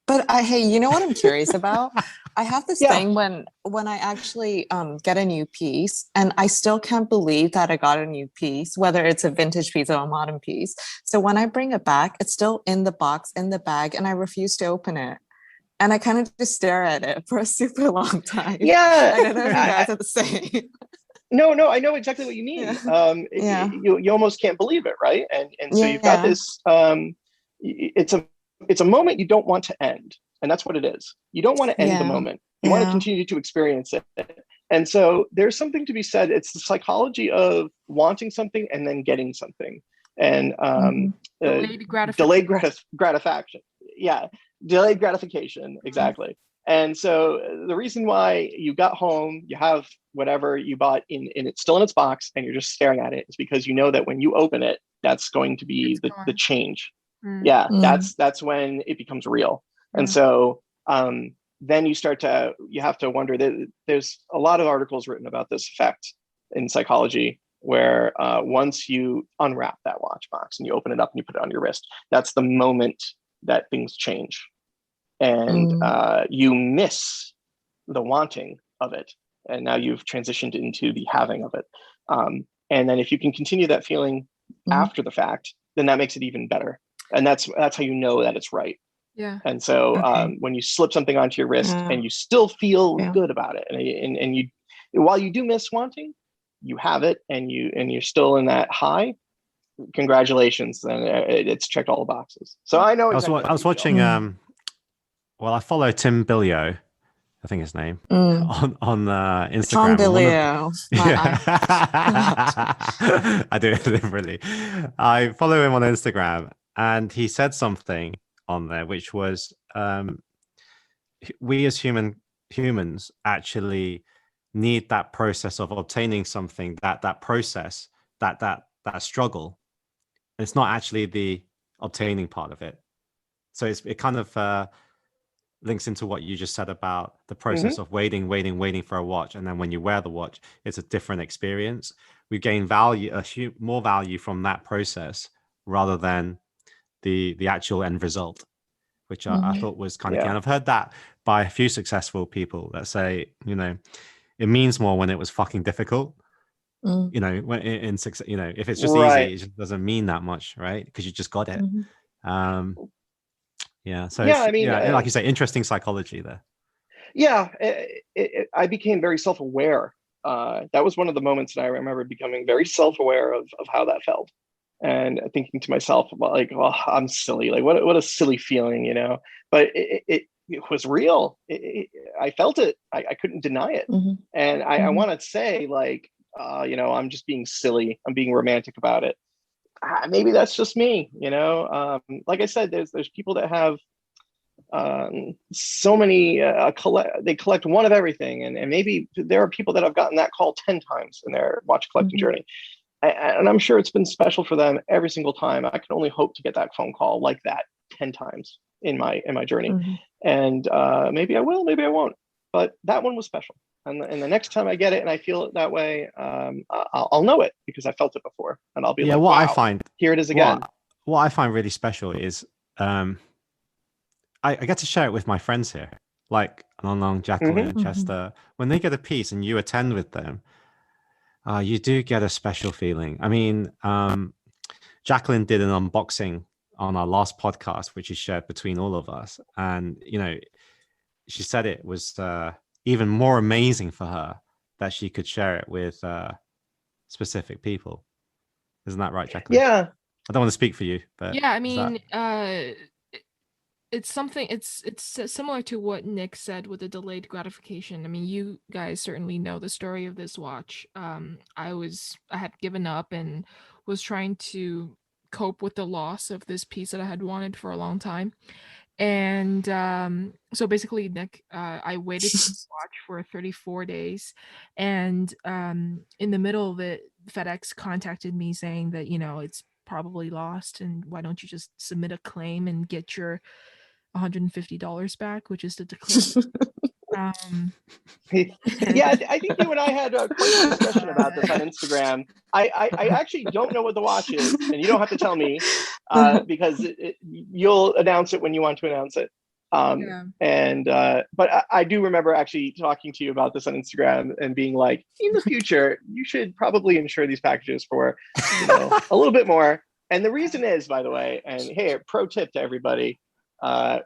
But hey, you know what I'm curious about? I have this thing when I actually get a new piece, and I still can't believe that I got a new piece, whether it's a vintage piece or a modern piece. So when I bring it back, it's still in the box, in the bag, and I refuse to open it. And I kind of just stare at it for a super long time. Yeah. I don't know if you guys are the same. No, I know exactly what you mean. You almost can't believe it, right? And so you've got this it's a moment you don't want to end, and that's what it is. You don't want to end the moment. You want to continue to experience it. And so there's something to be said. It's the psychology of wanting something and then getting something, and delayed gratification. Yeah, delayed gratification, exactly. And so the reason why you got home, you have whatever you bought in it's still in its box, and you're just staring at it, is because you know that when you open it, that's going to be the change. Yeah, that's when it becomes real. And so then you have to wonder that there's a lot of articles written about this effect in psychology, where once you unwrap that watch box and you open it up and you put it on your wrist, that's the moment that things change. And you miss the wanting of it. And now you've transitioned into the having of it. And then if you can continue that feeling after the fact, then that makes it even better. And that's how you know that it's right. Yeah. And so when you slip something onto your wrist and you still feel good about it, and you, while you do miss wanting, you have it, and you're still in that high. Congratulations, then it's checked all the boxes. So I know. I was watching. Well, I follow Tim Billio, I think his name, on Instagram. Tom Billio. I do really. I follow him on Instagram, and he said something on there, which was, we as humans actually need that process of obtaining something, that process, that struggle. It's not actually the obtaining part of it. So it kind of links into what you just said about the process of waiting for a watch, and then when you wear the watch, it's a different experience. We gain more value from that process rather than the actual end result, which I thought was kind of key. And I've heard that by a few successful people that say, it means more when it was fucking difficult. When in success, if it's just easy, it just doesn't mean that much, right? Because you just got it. So like you say, interesting psychology there. I became very self-aware. That was one of the moments that I remember becoming very self-aware of how that felt, and thinking to myself about, like, oh, I'm silly, like what a silly feeling, but it was real. I felt it. I couldn't deny it. And I want to say, like, I'm just being silly, I'm being romantic about it. Maybe that's just me, like I said, there's people that have so many they collect one of everything, and maybe there are people that have gotten that call 10 times in their watch collecting journey, and I'm sure it's been special for them every single time. I can only hope to get that phone call like that 10 times in my journey. And maybe I will, maybe I won't, but that one was special. And the next time I get it and I feel it that way, I'll know it because I felt it before, and I'll be like, what wow, I find here it is again. What I find really special is I get to share it with my friends here, like Long, Jacqueline, Chester. When they get a piece and you attend with them, you do get a special feeling. I mean, Jacqueline did an unboxing on our last podcast, which is shared between all of us, and she said it was even more amazing for her that she could share it with specific people. Isn't that right, Jacqueline? Yeah. I don't want to speak for you, but yeah, I mean, it's something. It's similar to what Nick said with the delayed gratification. I mean, you guys certainly know the story of this watch. I had given up and was trying to cope with the loss of this piece that I had wanted for a long time. And so basically, Nick, I waited to watch for 34 days, and in the middle of it, FedEx contacted me saying that it's probably lost, and why don't you just submit a claim and get your $150 back, which is the declare. Yeah, I think you and I had quite a discussion about this on Instagram. I actually don't know what the watch is, and you don't have to tell me because you'll announce it when you want to announce it. But I do remember actually talking to you about this on Instagram and being like, in the future, you should probably insure these packages for a little bit more. And the reason is, by the way, and hey, pro tip to everybody.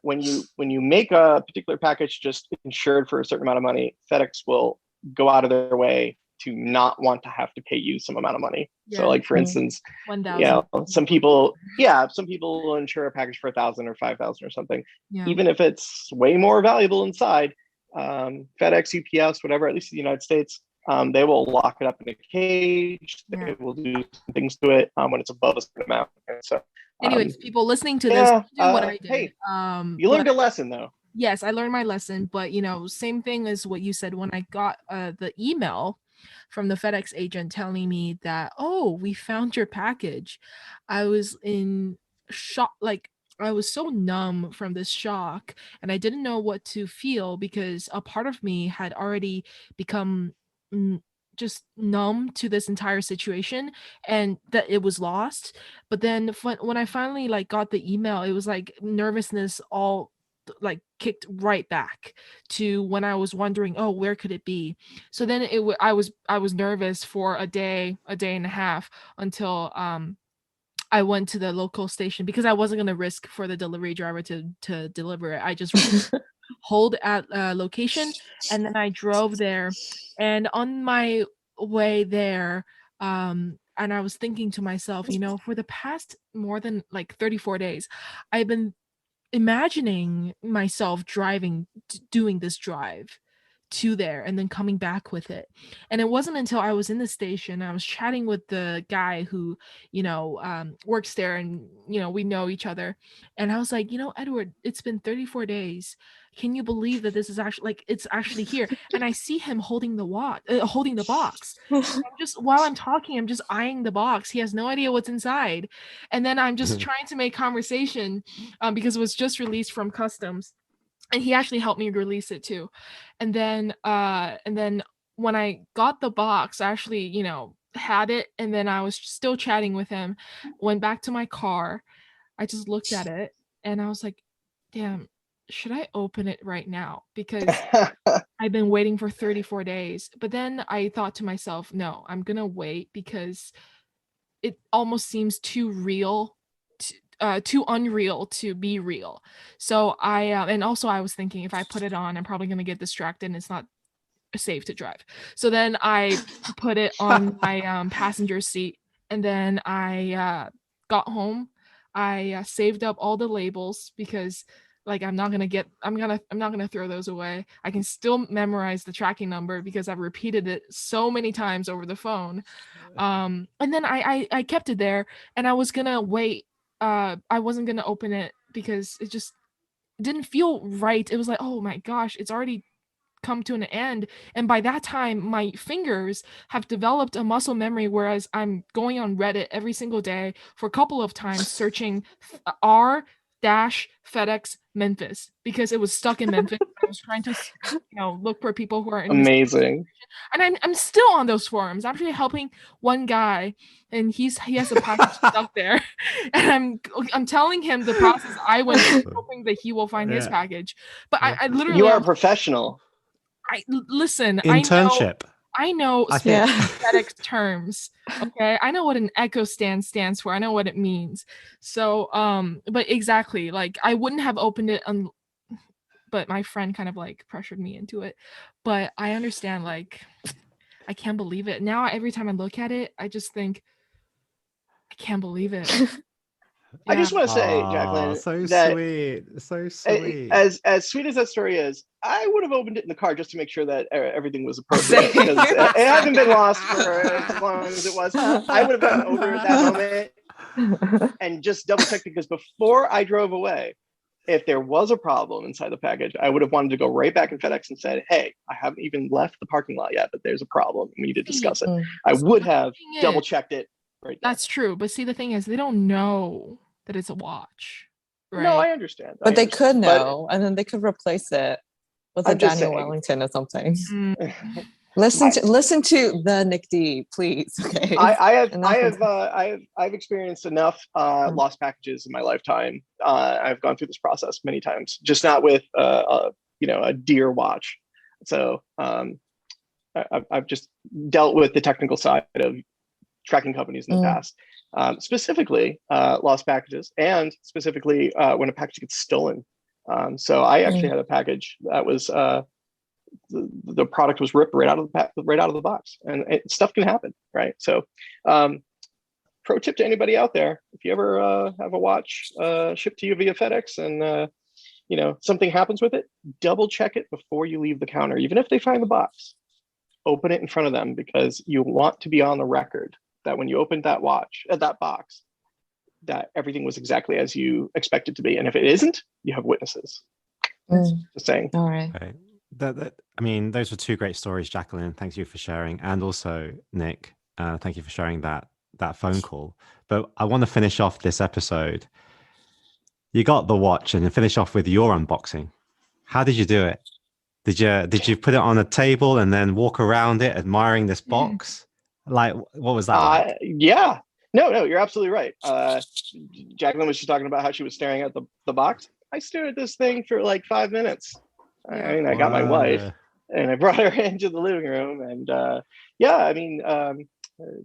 When you make a particular package just insured for a certain amount of money, FedEx will go out of their way to not want to have to pay you some amount of money. Yeah. So like, for instance, 1,000. some people will insure a package for 1,000 or 5,000 or something, Yeah. even if it's way more valuable inside. FedEx, UPS, whatever, at least in the United States, they will lock it up in a cage. Yeah. They will do things to it when it's above a certain amount. And so, anyways, people listening to this, do what I did. Hey, you learned a lesson though. Yes, I learned my lesson, but same thing as what you said when I got the email from the FedEx agent telling me that, oh, we found your package. I was in shock, like I was so numb from this shock, and I didn't know what to feel because a part of me had already become just numb to this entire situation and that it was lost. But then when I finally like got the email, it was like nervousness all like kicked right back to when I was wondering, oh, where could it be? So then I was nervous for a day and a half until I went to the local station because I wasn't going to risk for the delivery driver to deliver it. I just hold at a location, and then I drove there. And on my way there, and I was thinking to myself, for the past more than like 34 days, I've been imagining myself doing this drive to there and then coming back with it. And it wasn't until I was in the station, I was chatting with the guy who works there, and we know each other, and I was like, Edward, it's been 34 days, can you believe that this is actually like it's actually here? And I see him holding the box. I'm just, while I'm talking, I'm just eyeing the box. He has no idea what's inside, and then I'm just trying to make conversation because it was just released from customs. And he actually helped me release it too. And then when I got the box, I actually, had it, and then I was still chatting with him, went back to my car. I just looked at it and I was like, damn, should I open it right now? Because I've been waiting for 34 days. But then I thought to myself, no, I'm gonna wait because it almost seems too real, too unreal to be real. So and also I was thinking, if I put it on, I'm probably going to get distracted and it's not safe to drive. So then I put it on my passenger seat, and then I got home. I saved up all the labels because like I'm not gonna throw those away. I can still memorize the tracking number because I've repeated it so many times over the phone. And then I kept it there, and I was gonna wait. I wasn't gonna open it because it just didn't feel right. It was like, oh my gosh, it's already come to an end, and by that time my fingers have developed a muscle memory, whereas I'm going on Reddit every single day for a couple of times searching r dash FedEx Memphis because it was stuck in Memphis. I was trying to look for people who are in Amazing. And I'm still on those forums. I'm actually helping one guy, and he has a package stuck there, and I'm telling him the process I went through, hoping that he will find his package. But I literally, you are a professional. Listen. Internship. I know think. FedEx terms. Okay, I know what an echo stand stands for. I know what it means. So, but exactly, like I wouldn't have opened it but my friend kind of like pressured me into it. But I understand, like, I can't believe it. Now every time I look at it, I just think, I can't believe it. I just want to say, Jacqueline, so that sweet. So sweet. As sweet as that story is, I would have opened it in the car just to make sure that everything was appropriate because it hasn't been lost for as long as it was. I would have gone over at that moment and just double checked, because before I drove away, if there was a problem inside the package, I would have wanted to go right back in FedEx and said, hey, I haven't even left the parking lot yet, but there's a problem. We need to discuss it. I would have double checked it right there. That's true. But see, the thing is, they don't know that it's a watch. Right? No, I understand. But they could know, and then they could replace it with a Daniel Wellington or something. Listen to the Nick D, please. Okay. I've experienced enough lost packages in my lifetime. I've gone through this process many times, just not with a dear watch. So I've just dealt with the technical side of tracking companies in the past, specifically lost packages, and specifically when a package gets stolen. So I actually had a package that was the product was ripped right out of the box, and stuff can happen, right? So, pro tip to anybody out there: if you ever have a watch shipped to you via FedEx and something happens with it, double check it before you leave the counter. Even if they find the box, open it in front of them, because you want to be on the record that when you opened that watch at that box, that everything was exactly as you expected to be. And if it isn't, you have witnesses. Just saying. All right. Okay. I mean, those were two great stories, Jacqueline. Thank you for sharing. And also, Nick, thank you for sharing that phone call. But I want to finish off this episode. You got the watch and finish off with your unboxing. How did you do it? Did you put it on a table and then walk around it admiring this box? Like, what was that like? Yeah. No, you're absolutely right. Jacqueline was just talking about how she was staring at the box. I stared at this thing for like 5 minutes. I mean, I got my wife and I brought her into the living room, and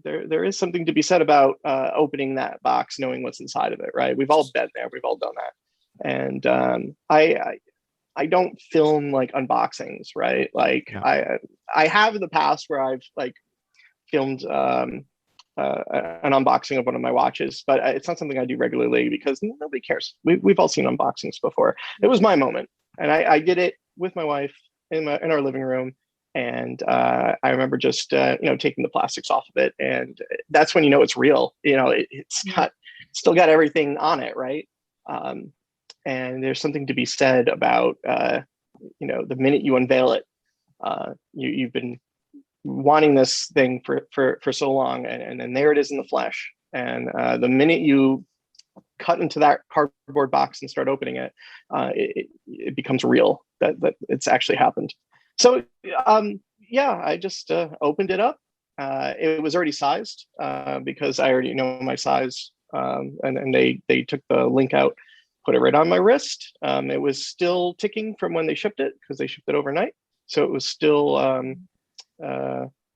there is something to be said about opening that box, knowing what's inside of it, right? We've all been there. We've all done that. And I don't film like unboxings, right? Like I have in the past where I've like filmed an unboxing of one of my watches, but it's not something I do regularly because nobody cares. We've all seen unboxings before. It was my moment, and I did it with my wife in our living room. And I remember just taking the plastics off of it, and that's when it's real. It's still got everything on it, right? And there's something to be said about the minute you unveil it, you've been wanting this thing for so long, and then there it is in the flesh. And the minute you cut into that cardboard box and start opening it, it becomes real that it's actually happened. So I just opened it up. It was already sized because I already know my size, and they took the link out, put it right on my wrist. It was still ticking from when they shipped it, because they shipped it overnight, so it was still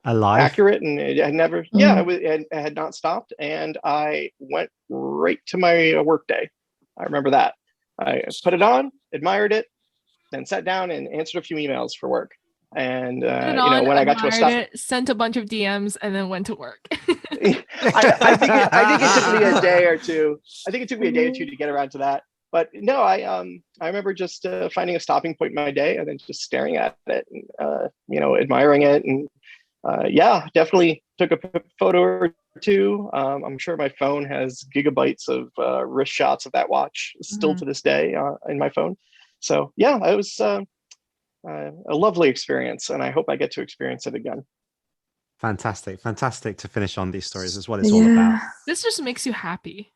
alive, accurate, and it had never it had not stopped. And I went right to my work day. I remember that. I put it on, admired it, then sat down and answered a few emails for work. And when I got to a stop, sent a bunch of DMs and then went to work. I think it took me a day or two. I think it took me a day or two to get around to that. But no, I remember just finding a stopping point in my day and then just staring at it and admiring it. And definitely took a photo or two. I'm sure my phone has gigabytes of wrist shots of that watch still to this day in my phone. So it was a lovely experience, and I hope I get to experience it again. Fantastic to finish on these stories. Is what it's all about. This just makes you happy.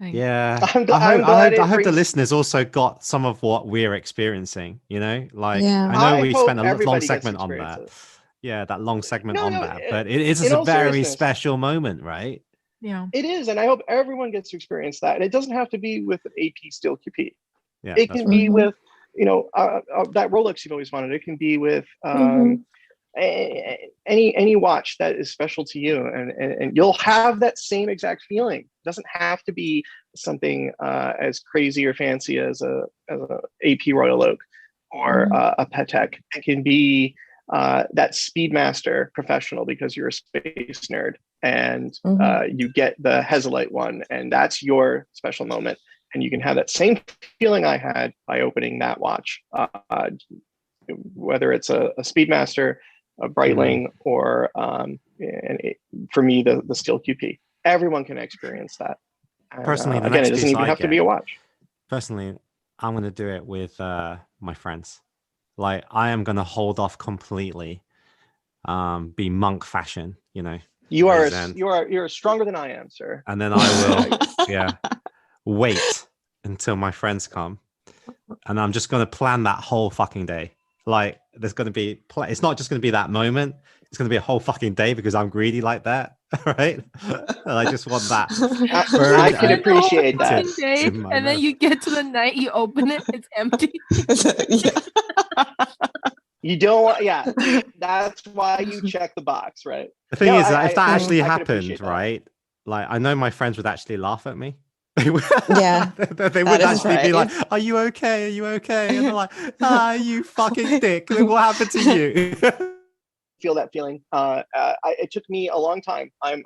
Yeah, I hope the listeners also got some of what we're experiencing. I know we spent a long segment on that. Yeah, that long segment that, but it is a very special moment, right? Yeah, it is, and I hope everyone gets to experience that. And it doesn't have to be with an AP Steel QP. Yeah, it can be with that Rolex you've always wanted. It can be with any watch that is special to you, and you'll have that same exact feeling. It doesn't have to be something as crazy or fancy as a AP Royal Oak or a Patek. It can be that Speedmaster Professional, because you're a space nerd, and you get the Hesalite one, and that's your special moment. And you can have that same feeling I had by opening that watch, whether it's a Speedmaster, a Breitling, or for me, the Steel QP. Everyone can experience that. And, personally, again, it doesn't even have to be a watch. Personally, I'm going to do it with my friends. Like, I am going to hold off completely, be monk fashion, You're stronger than I am, sir. And then I will, wait until my friends come, and I'm just going to plan that whole fucking day. Like, there's going to be it's not just going to be that moment, it's going to be a whole fucking day, because I'm greedy like that. Right? And I just want that. I can appreciate that. Day, and then you get to the night, you open it, it's empty. You don't that's why you check the box, right? The thing is that if that actually happened, right, like, I know my friends would actually laugh at me. They would, Yeah, they would that is actually be like, right. "Are you okay? Are you okay?" And they're like, "Ah, you fucking dick! Look what happened to you." Feel that feeling. It took me a long time. I'm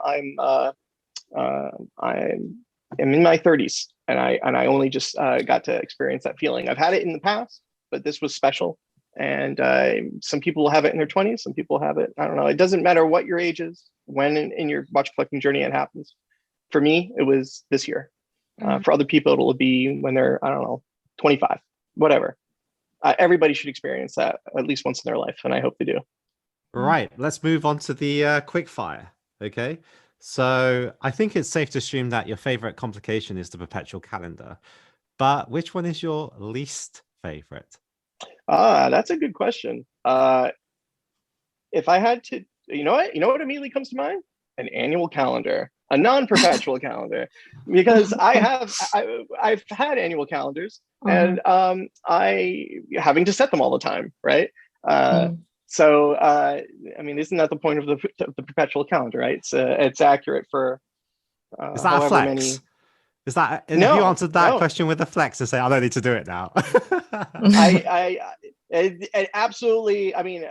in my 30s, and I only just got to experience that feeling. I've had it in the past, but this was special. And some people have it in their 20s. Some people have it. I don't know. It doesn't matter what your age is. When in your watch collecting journey it happens. For me, it was this year. For other people, it'll be when they're, I don't know, 25, whatever. Everybody should experience that at least once in their life, and I hope they do. Right, let's move on to the quick fire. Okay, so I think it's safe to assume that your favorite complication is the perpetual calendar, but which one is your least favorite? That's a good question. If I had to, you know what immediately comes to mind? An annual calendar, a non-perpetual calendar, because I've had annual calendars, and I having to set them all the time, right? So I mean, isn't that the point of the perpetual calendar, right? It's accurate for Is that a however flex? many. Is that if No, you answered that no. question with a flex and say, I don't need to do it now? I absolutely. I mean,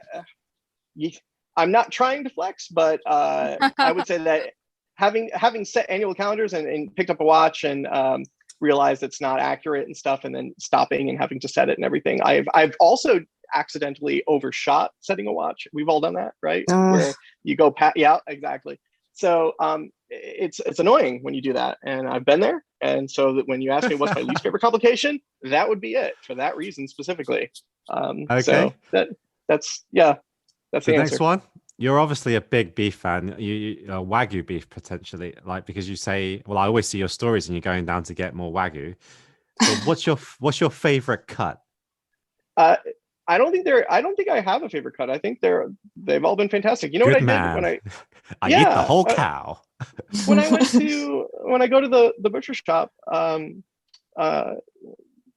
I'm not trying to flex, but I would say that having set annual calendars and picked up a watch and realized it's not accurate and stuff, and then stopping and having to set it and everything. I've also accidentally overshot setting a watch. We've all done that, right? Where you go yeah, exactly. So it's annoying when you do that, and I've been there. And so that when you ask me what's my least favorite complication, that would be it for that reason specifically. Okay. So that's the next one. You're obviously a big beef fan. You Wagyu beef potentially, like, because you say, well, I always see your stories and you're going down to get more Wagyu. But what's your favorite cut? I don't think I have a favorite cut. I think they've all been fantastic. You know Good what I man. did when I eat the whole cow. when I go to the butcher shop,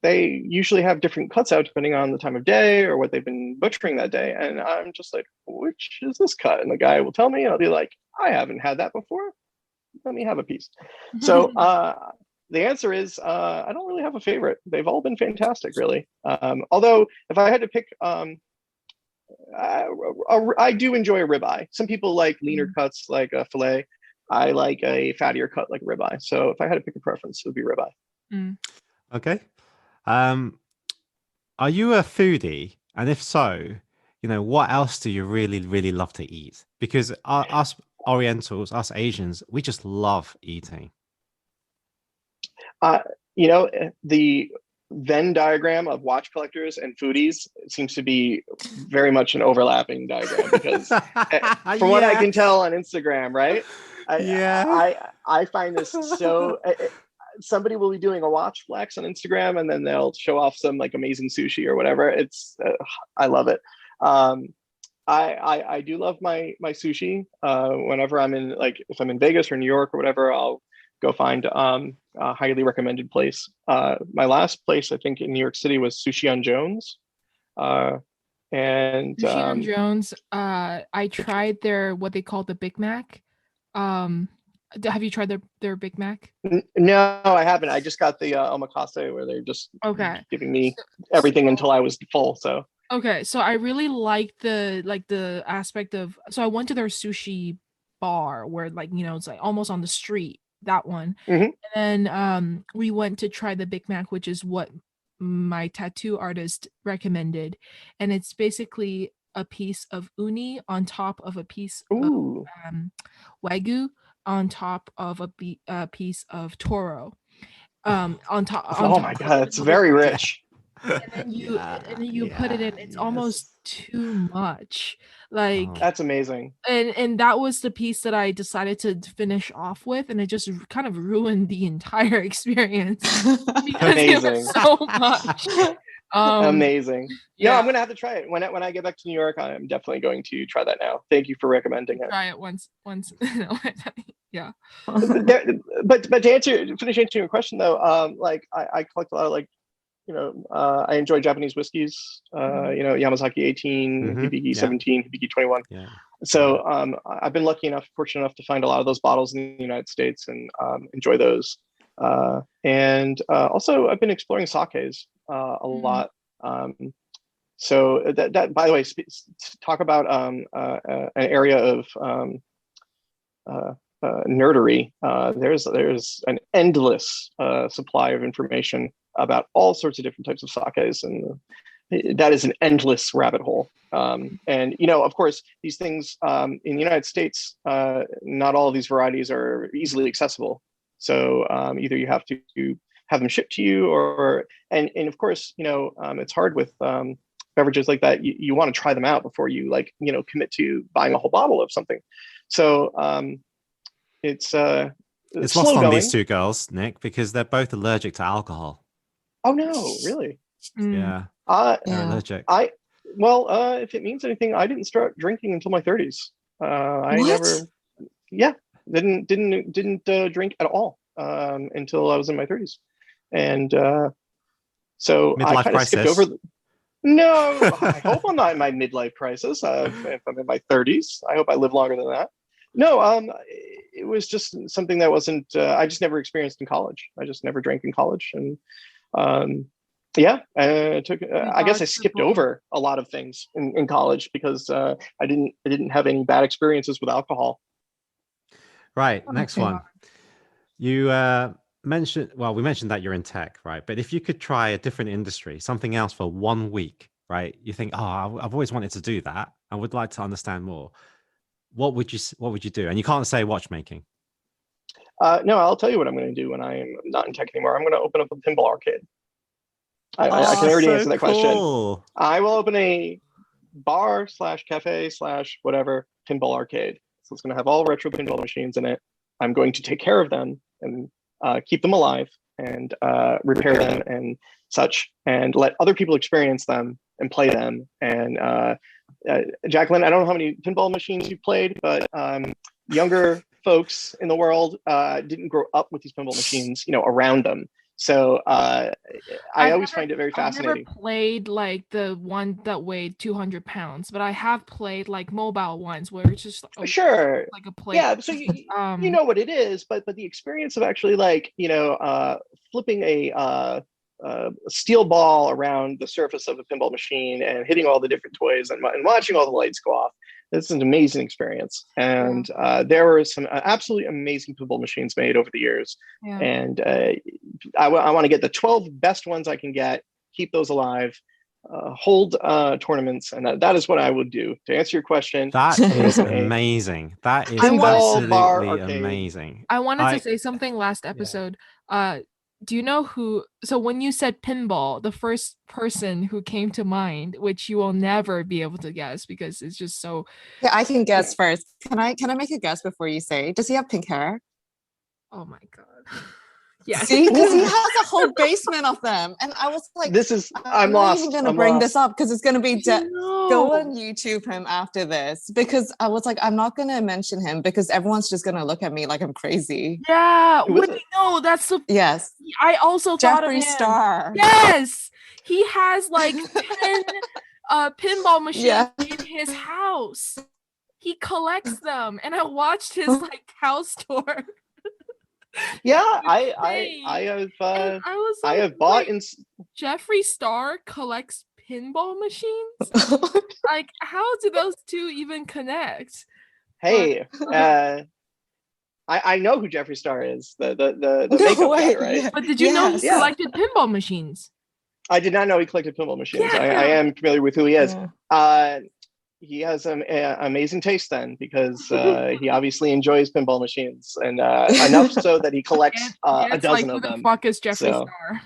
they usually have different cuts out depending on the time of day or what they've been butchering that day. And I'm just like, which is this cut? And the guy will tell me, and I'll be like, I haven't had that before. Let me have a piece. So the answer is I don't really have a favorite. They've all been fantastic, really. Although if I had to pick, I do enjoy a ribeye. Some people like leaner cuts like a fillet. I like a fattier cut like a ribeye. So if I had to pick a preference, it would be ribeye. Okay. Are you a foodie? And if so, what else do you really, really love to eat? Because us Orientals, us Asians, we just love eating. The Venn diagram of watch collectors and foodies seems to be very much an overlapping diagram, because from what I can tell on Instagram, right? I find this so. Somebody will be doing a watch flex on Instagram, and then they'll show off some like amazing sushi or whatever. It's I love it. I do love my sushi. Whenever I'm in, like, if I'm in Vegas or New York or whatever, I'll go find a highly recommended place. My last place, I think, in New York City was Sushi on Jones. And Sushi on Jones, I tried what they call the Big Mac. Have you tried their Big Mac? No, I haven't. I just got the omakase, where they're just giving me everything until I was full. So okay, so I really like the aspect of. So I went to their sushi bar where, like, it's like almost on the street. That one, and then we went to try the Big Mac, which is what my tattoo artist recommended, and it's basically a piece of uni on top of a piece of Wagyu on top of a piece of Toro, on top. Oh my god, it's very rich. And then you put it in. It's almost too much. Like, that's amazing. And that was the piece that I decided to finish off with, and it just kind of ruined the entire experience because amazing. It was so much. Amazing. Yeah, no, I'm gonna have to try it when I get back to New York. I'm definitely going to try that now. Thank you for recommending it. Try it once. Yeah. But to finish answering your question though, like I collect a lot of, like, I enjoy Japanese whiskeys. Yamazaki 18, Hibiki 17, Hibiki 21. Yeah. So I've been fortunate enough to find a lot of those bottles in the United States and enjoy those. And also, I've been exploring sakes a lot. So that by the way, talk about an area of nerdery. There's an endless supply of information about all sorts of different types of sakes, and that is an endless rabbit hole. And of course, these things in the United States, not all of these varieties are easily accessible. So either you have to have them shipped to you, and of course, it's hard with beverages like that. You want to try them out before you commit to buying a whole bottle of something. So it's lost on these two girls, Nick, because they're both allergic to alcohol. Oh no, really? Yeah. They're allergic. If it means anything, I didn't start drinking until my 30s. I didn't drink at all until I was in my 30s, and so midlife I kind of skipped over. No, I hope I'm not in my midlife crisis. If I'm in my 30s, I hope I live longer than that. No, it was just something that wasn't. I just never experienced in college. I just never drank in college, and I guess I skipped over a lot of things in college because I didn't have any bad experiences with alcohol. Right. Next one. You mentioned that you're in tech, right? But if you could try a different industry, something else for 1 week, right? You think, I've always wanted to do that. I would like to understand more. What would you do? And you can't say watchmaking. No, I'll tell you what I'm going to do when I am not in tech anymore. I'm going to open up a pinball arcade. I can already answer that question. I will open a bar / cafe / whatever pinball arcade. So it's going to have all retro pinball machines in it. I'm going to take care of them and keep them alive and repair them and such, and let other people experience them and play them. And Jacqueline, I don't know how many pinball machines you've played, but younger folks in the world didn't grow up with these pinball machines, around them. So I always find it very fascinating. I've never played like the one that weighed 200 pounds, but I have played like mobile ones where it's just sure, like a plate. Yeah, so you know what it is, but the experience of actually flipping a steel ball around the surface of a pinball machine and hitting all the different toys and watching all the lights go off. It's an amazing experience. And there were some absolutely amazing pinball machines made over the years. Yeah. And I want to get the 12 best ones I can get, keep those alive, hold tournaments. And that is what I would do. To answer your question. That is amazing. That is absolutely amazing. I wanted to say something last episode. Yeah. Do you know who? So when you said pinball, the first person who came to mind, which you will never be able to guess because it's just so. Yeah, I can guess first. Can I make a guess before you say? Does he have pink hair? Oh my god! Yeah. See, because he has a whole basement of them, and I was like, I'm lost. I'm not even gonna bring this up because it's gonna be go on YouTube him after this, because I was like, I'm not gonna mention him because everyone's just gonna look at me like I'm crazy. Yeah. No, that's the. Yes. I also thought of him. Jeffree Star. Yes, he has like 10 pinball machines in his house. He collects them, and I watched his house tour. Yeah, I have bought in. Jeffree Star collects pinball machines. Like, how do those two even connect? Hey, I know who Jeffree Star is. The makeup guy, right? Yeah. But did you know he collected pinball machines? I did not know he collected pinball machines. Yeah. I am familiar with who he is. Yeah. He has an amazing taste then, because he obviously enjoys pinball machines, and enough so that he collects a dozen of them. Who the fuck is Jeffree Star?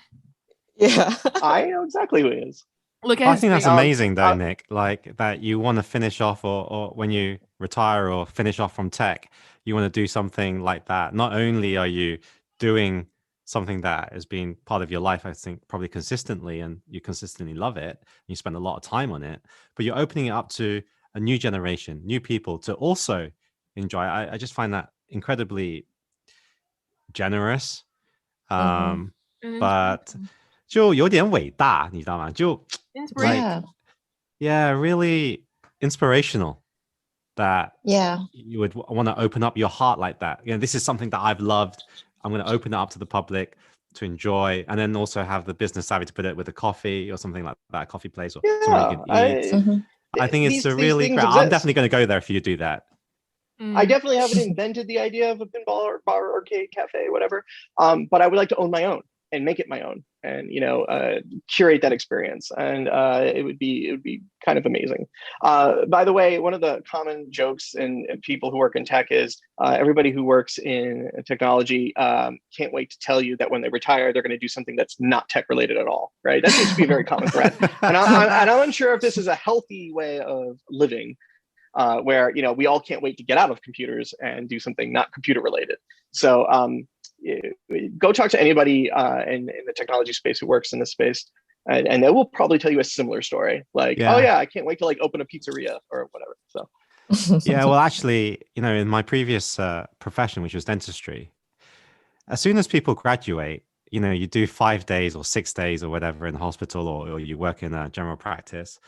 Yeah, I know exactly who he is. Look, I think that's amazing though, Nick. Like that you want to finish off, or when you retire or finish off from tech, you want to do something like that. Not only are you doing something that has been part of your life, I think probably consistently, and you consistently love it, and you spend a lot of time on it, but you're opening it up to a new generation, new people to also enjoy. I just find that incredibly generous, but 就有点伟大，你知道吗？就 really inspirational that you would want to open up your heart like that. This is something that I've loved I'm going to open it up to the public to enjoy, and then also have the business savvy to put it with a coffee or something like that, a coffee place or somewhere you can eat. I think it's a really great. I'm definitely going to go there if you do that. I definitely haven't invented the idea of a pinball or bar, arcade, cafe, whatever. But I would like to own my own and make it my own, and curate that experience. And it would be kind of amazing. By the way, one of the common jokes in people who work in tech is everybody who works in technology can't wait to tell you that when they retire, they're going to do something that's not tech related at all. Right? That seems to be a very common thread. And I'm unsure if this is a healthy way of living. Where we all can't wait to get out of computers and do something not computer related. So go talk to anybody in the technology space who works in this space, and they will probably tell you a similar story. Like, oh yeah, I can't wait to open a pizzeria or whatever. So yeah, well, actually, in my previous profession, which was dentistry, as soon as people graduate, you do 5 days or 6 days or whatever in the hospital, or you work in a general practice.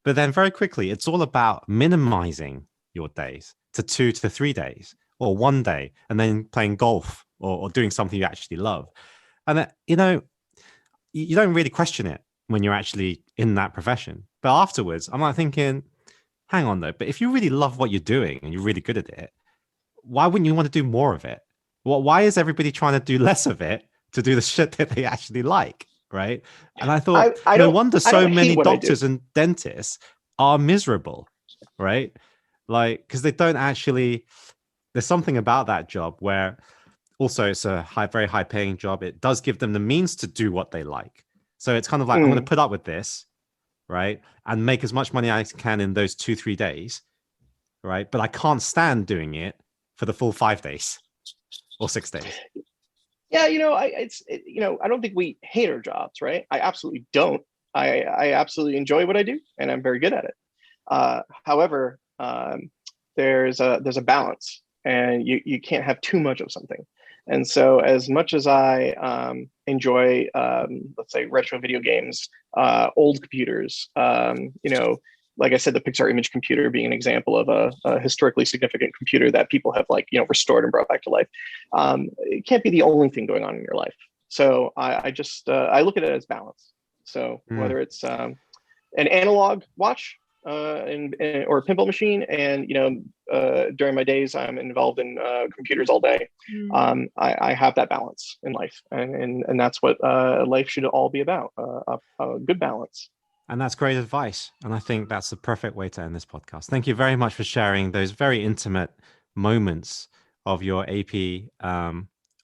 But then very quickly, it's all about minimizing your days to 2 to 3 days or 1 day, and then playing golf or doing something you actually love. And, you don't really question it when you're actually in that profession. But afterwards, I'm thinking, hang on though, but if you really love what you're doing and you're really good at it, why wouldn't you want to do more of it? Well, why is everybody trying to do less of it to do the shit that they actually like? Right. And I thought, no wonder so many doctors and dentists are miserable, right? Because they don't actually, there's something about that job where also it's a very high paying job. It does give them the means to do what they like. So it's kind of like, I'm going to put up with this, right? And make as much money as I can in those 2-3 days, right? But I can't stand doing it for the full 5 days or 6 days. Yeah, I don't think we hate our jobs, right? I absolutely don't. I absolutely enjoy what I do, and I'm very good at it. However, there's a balance, and you can't have too much of something. And so, as much as I enjoy, let's say, retro video games, old computers, like I said, the Pixar image computer being an example of a historically significant computer that people have restored and brought back to life. It can't be the only thing going on in your life. So I look at it as balance. So whether it's an analog watch or a pinball machine, and during my days I'm involved in computers all day, I have that balance in life, and that's what life should all be about, a good balance. And that's great advice. And I think that's the perfect way to end this podcast. Thank you very much for sharing those very intimate moments of your AP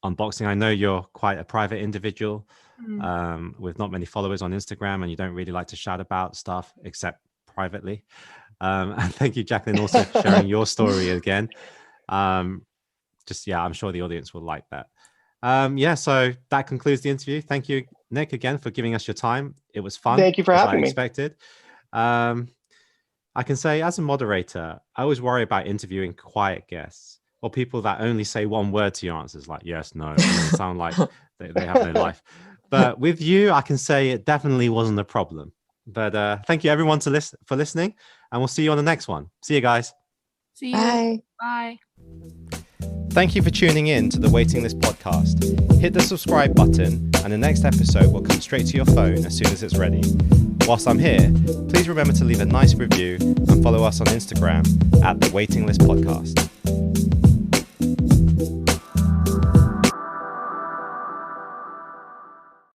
unboxing. I know you're quite a private individual with not many followers on Instagram, and you don't really like to shout about stuff except privately. And thank you, Jacqueline, also for sharing your story again. I'm sure the audience will like that. So that concludes the interview. Thank you, Nick, again for giving us your time. It was fun. Thank you for having me. Expected. I can say, as a moderator, I always worry about interviewing quiet guests or people that only say one word to your answers, like yes, no. They sound like they have no life. But with you, I can say it definitely wasn't a problem. But thank you, everyone, for listening, and we'll see you on the next one. See you guys. See you. Bye. Bye. Thank you for tuning in to the Waiting List podcast. Hit the subscribe button, and the next episode will come straight to your phone as soon as it's ready. Whilst I'm here, please remember to leave a nice review and follow us on Instagram at the Waiting List podcast.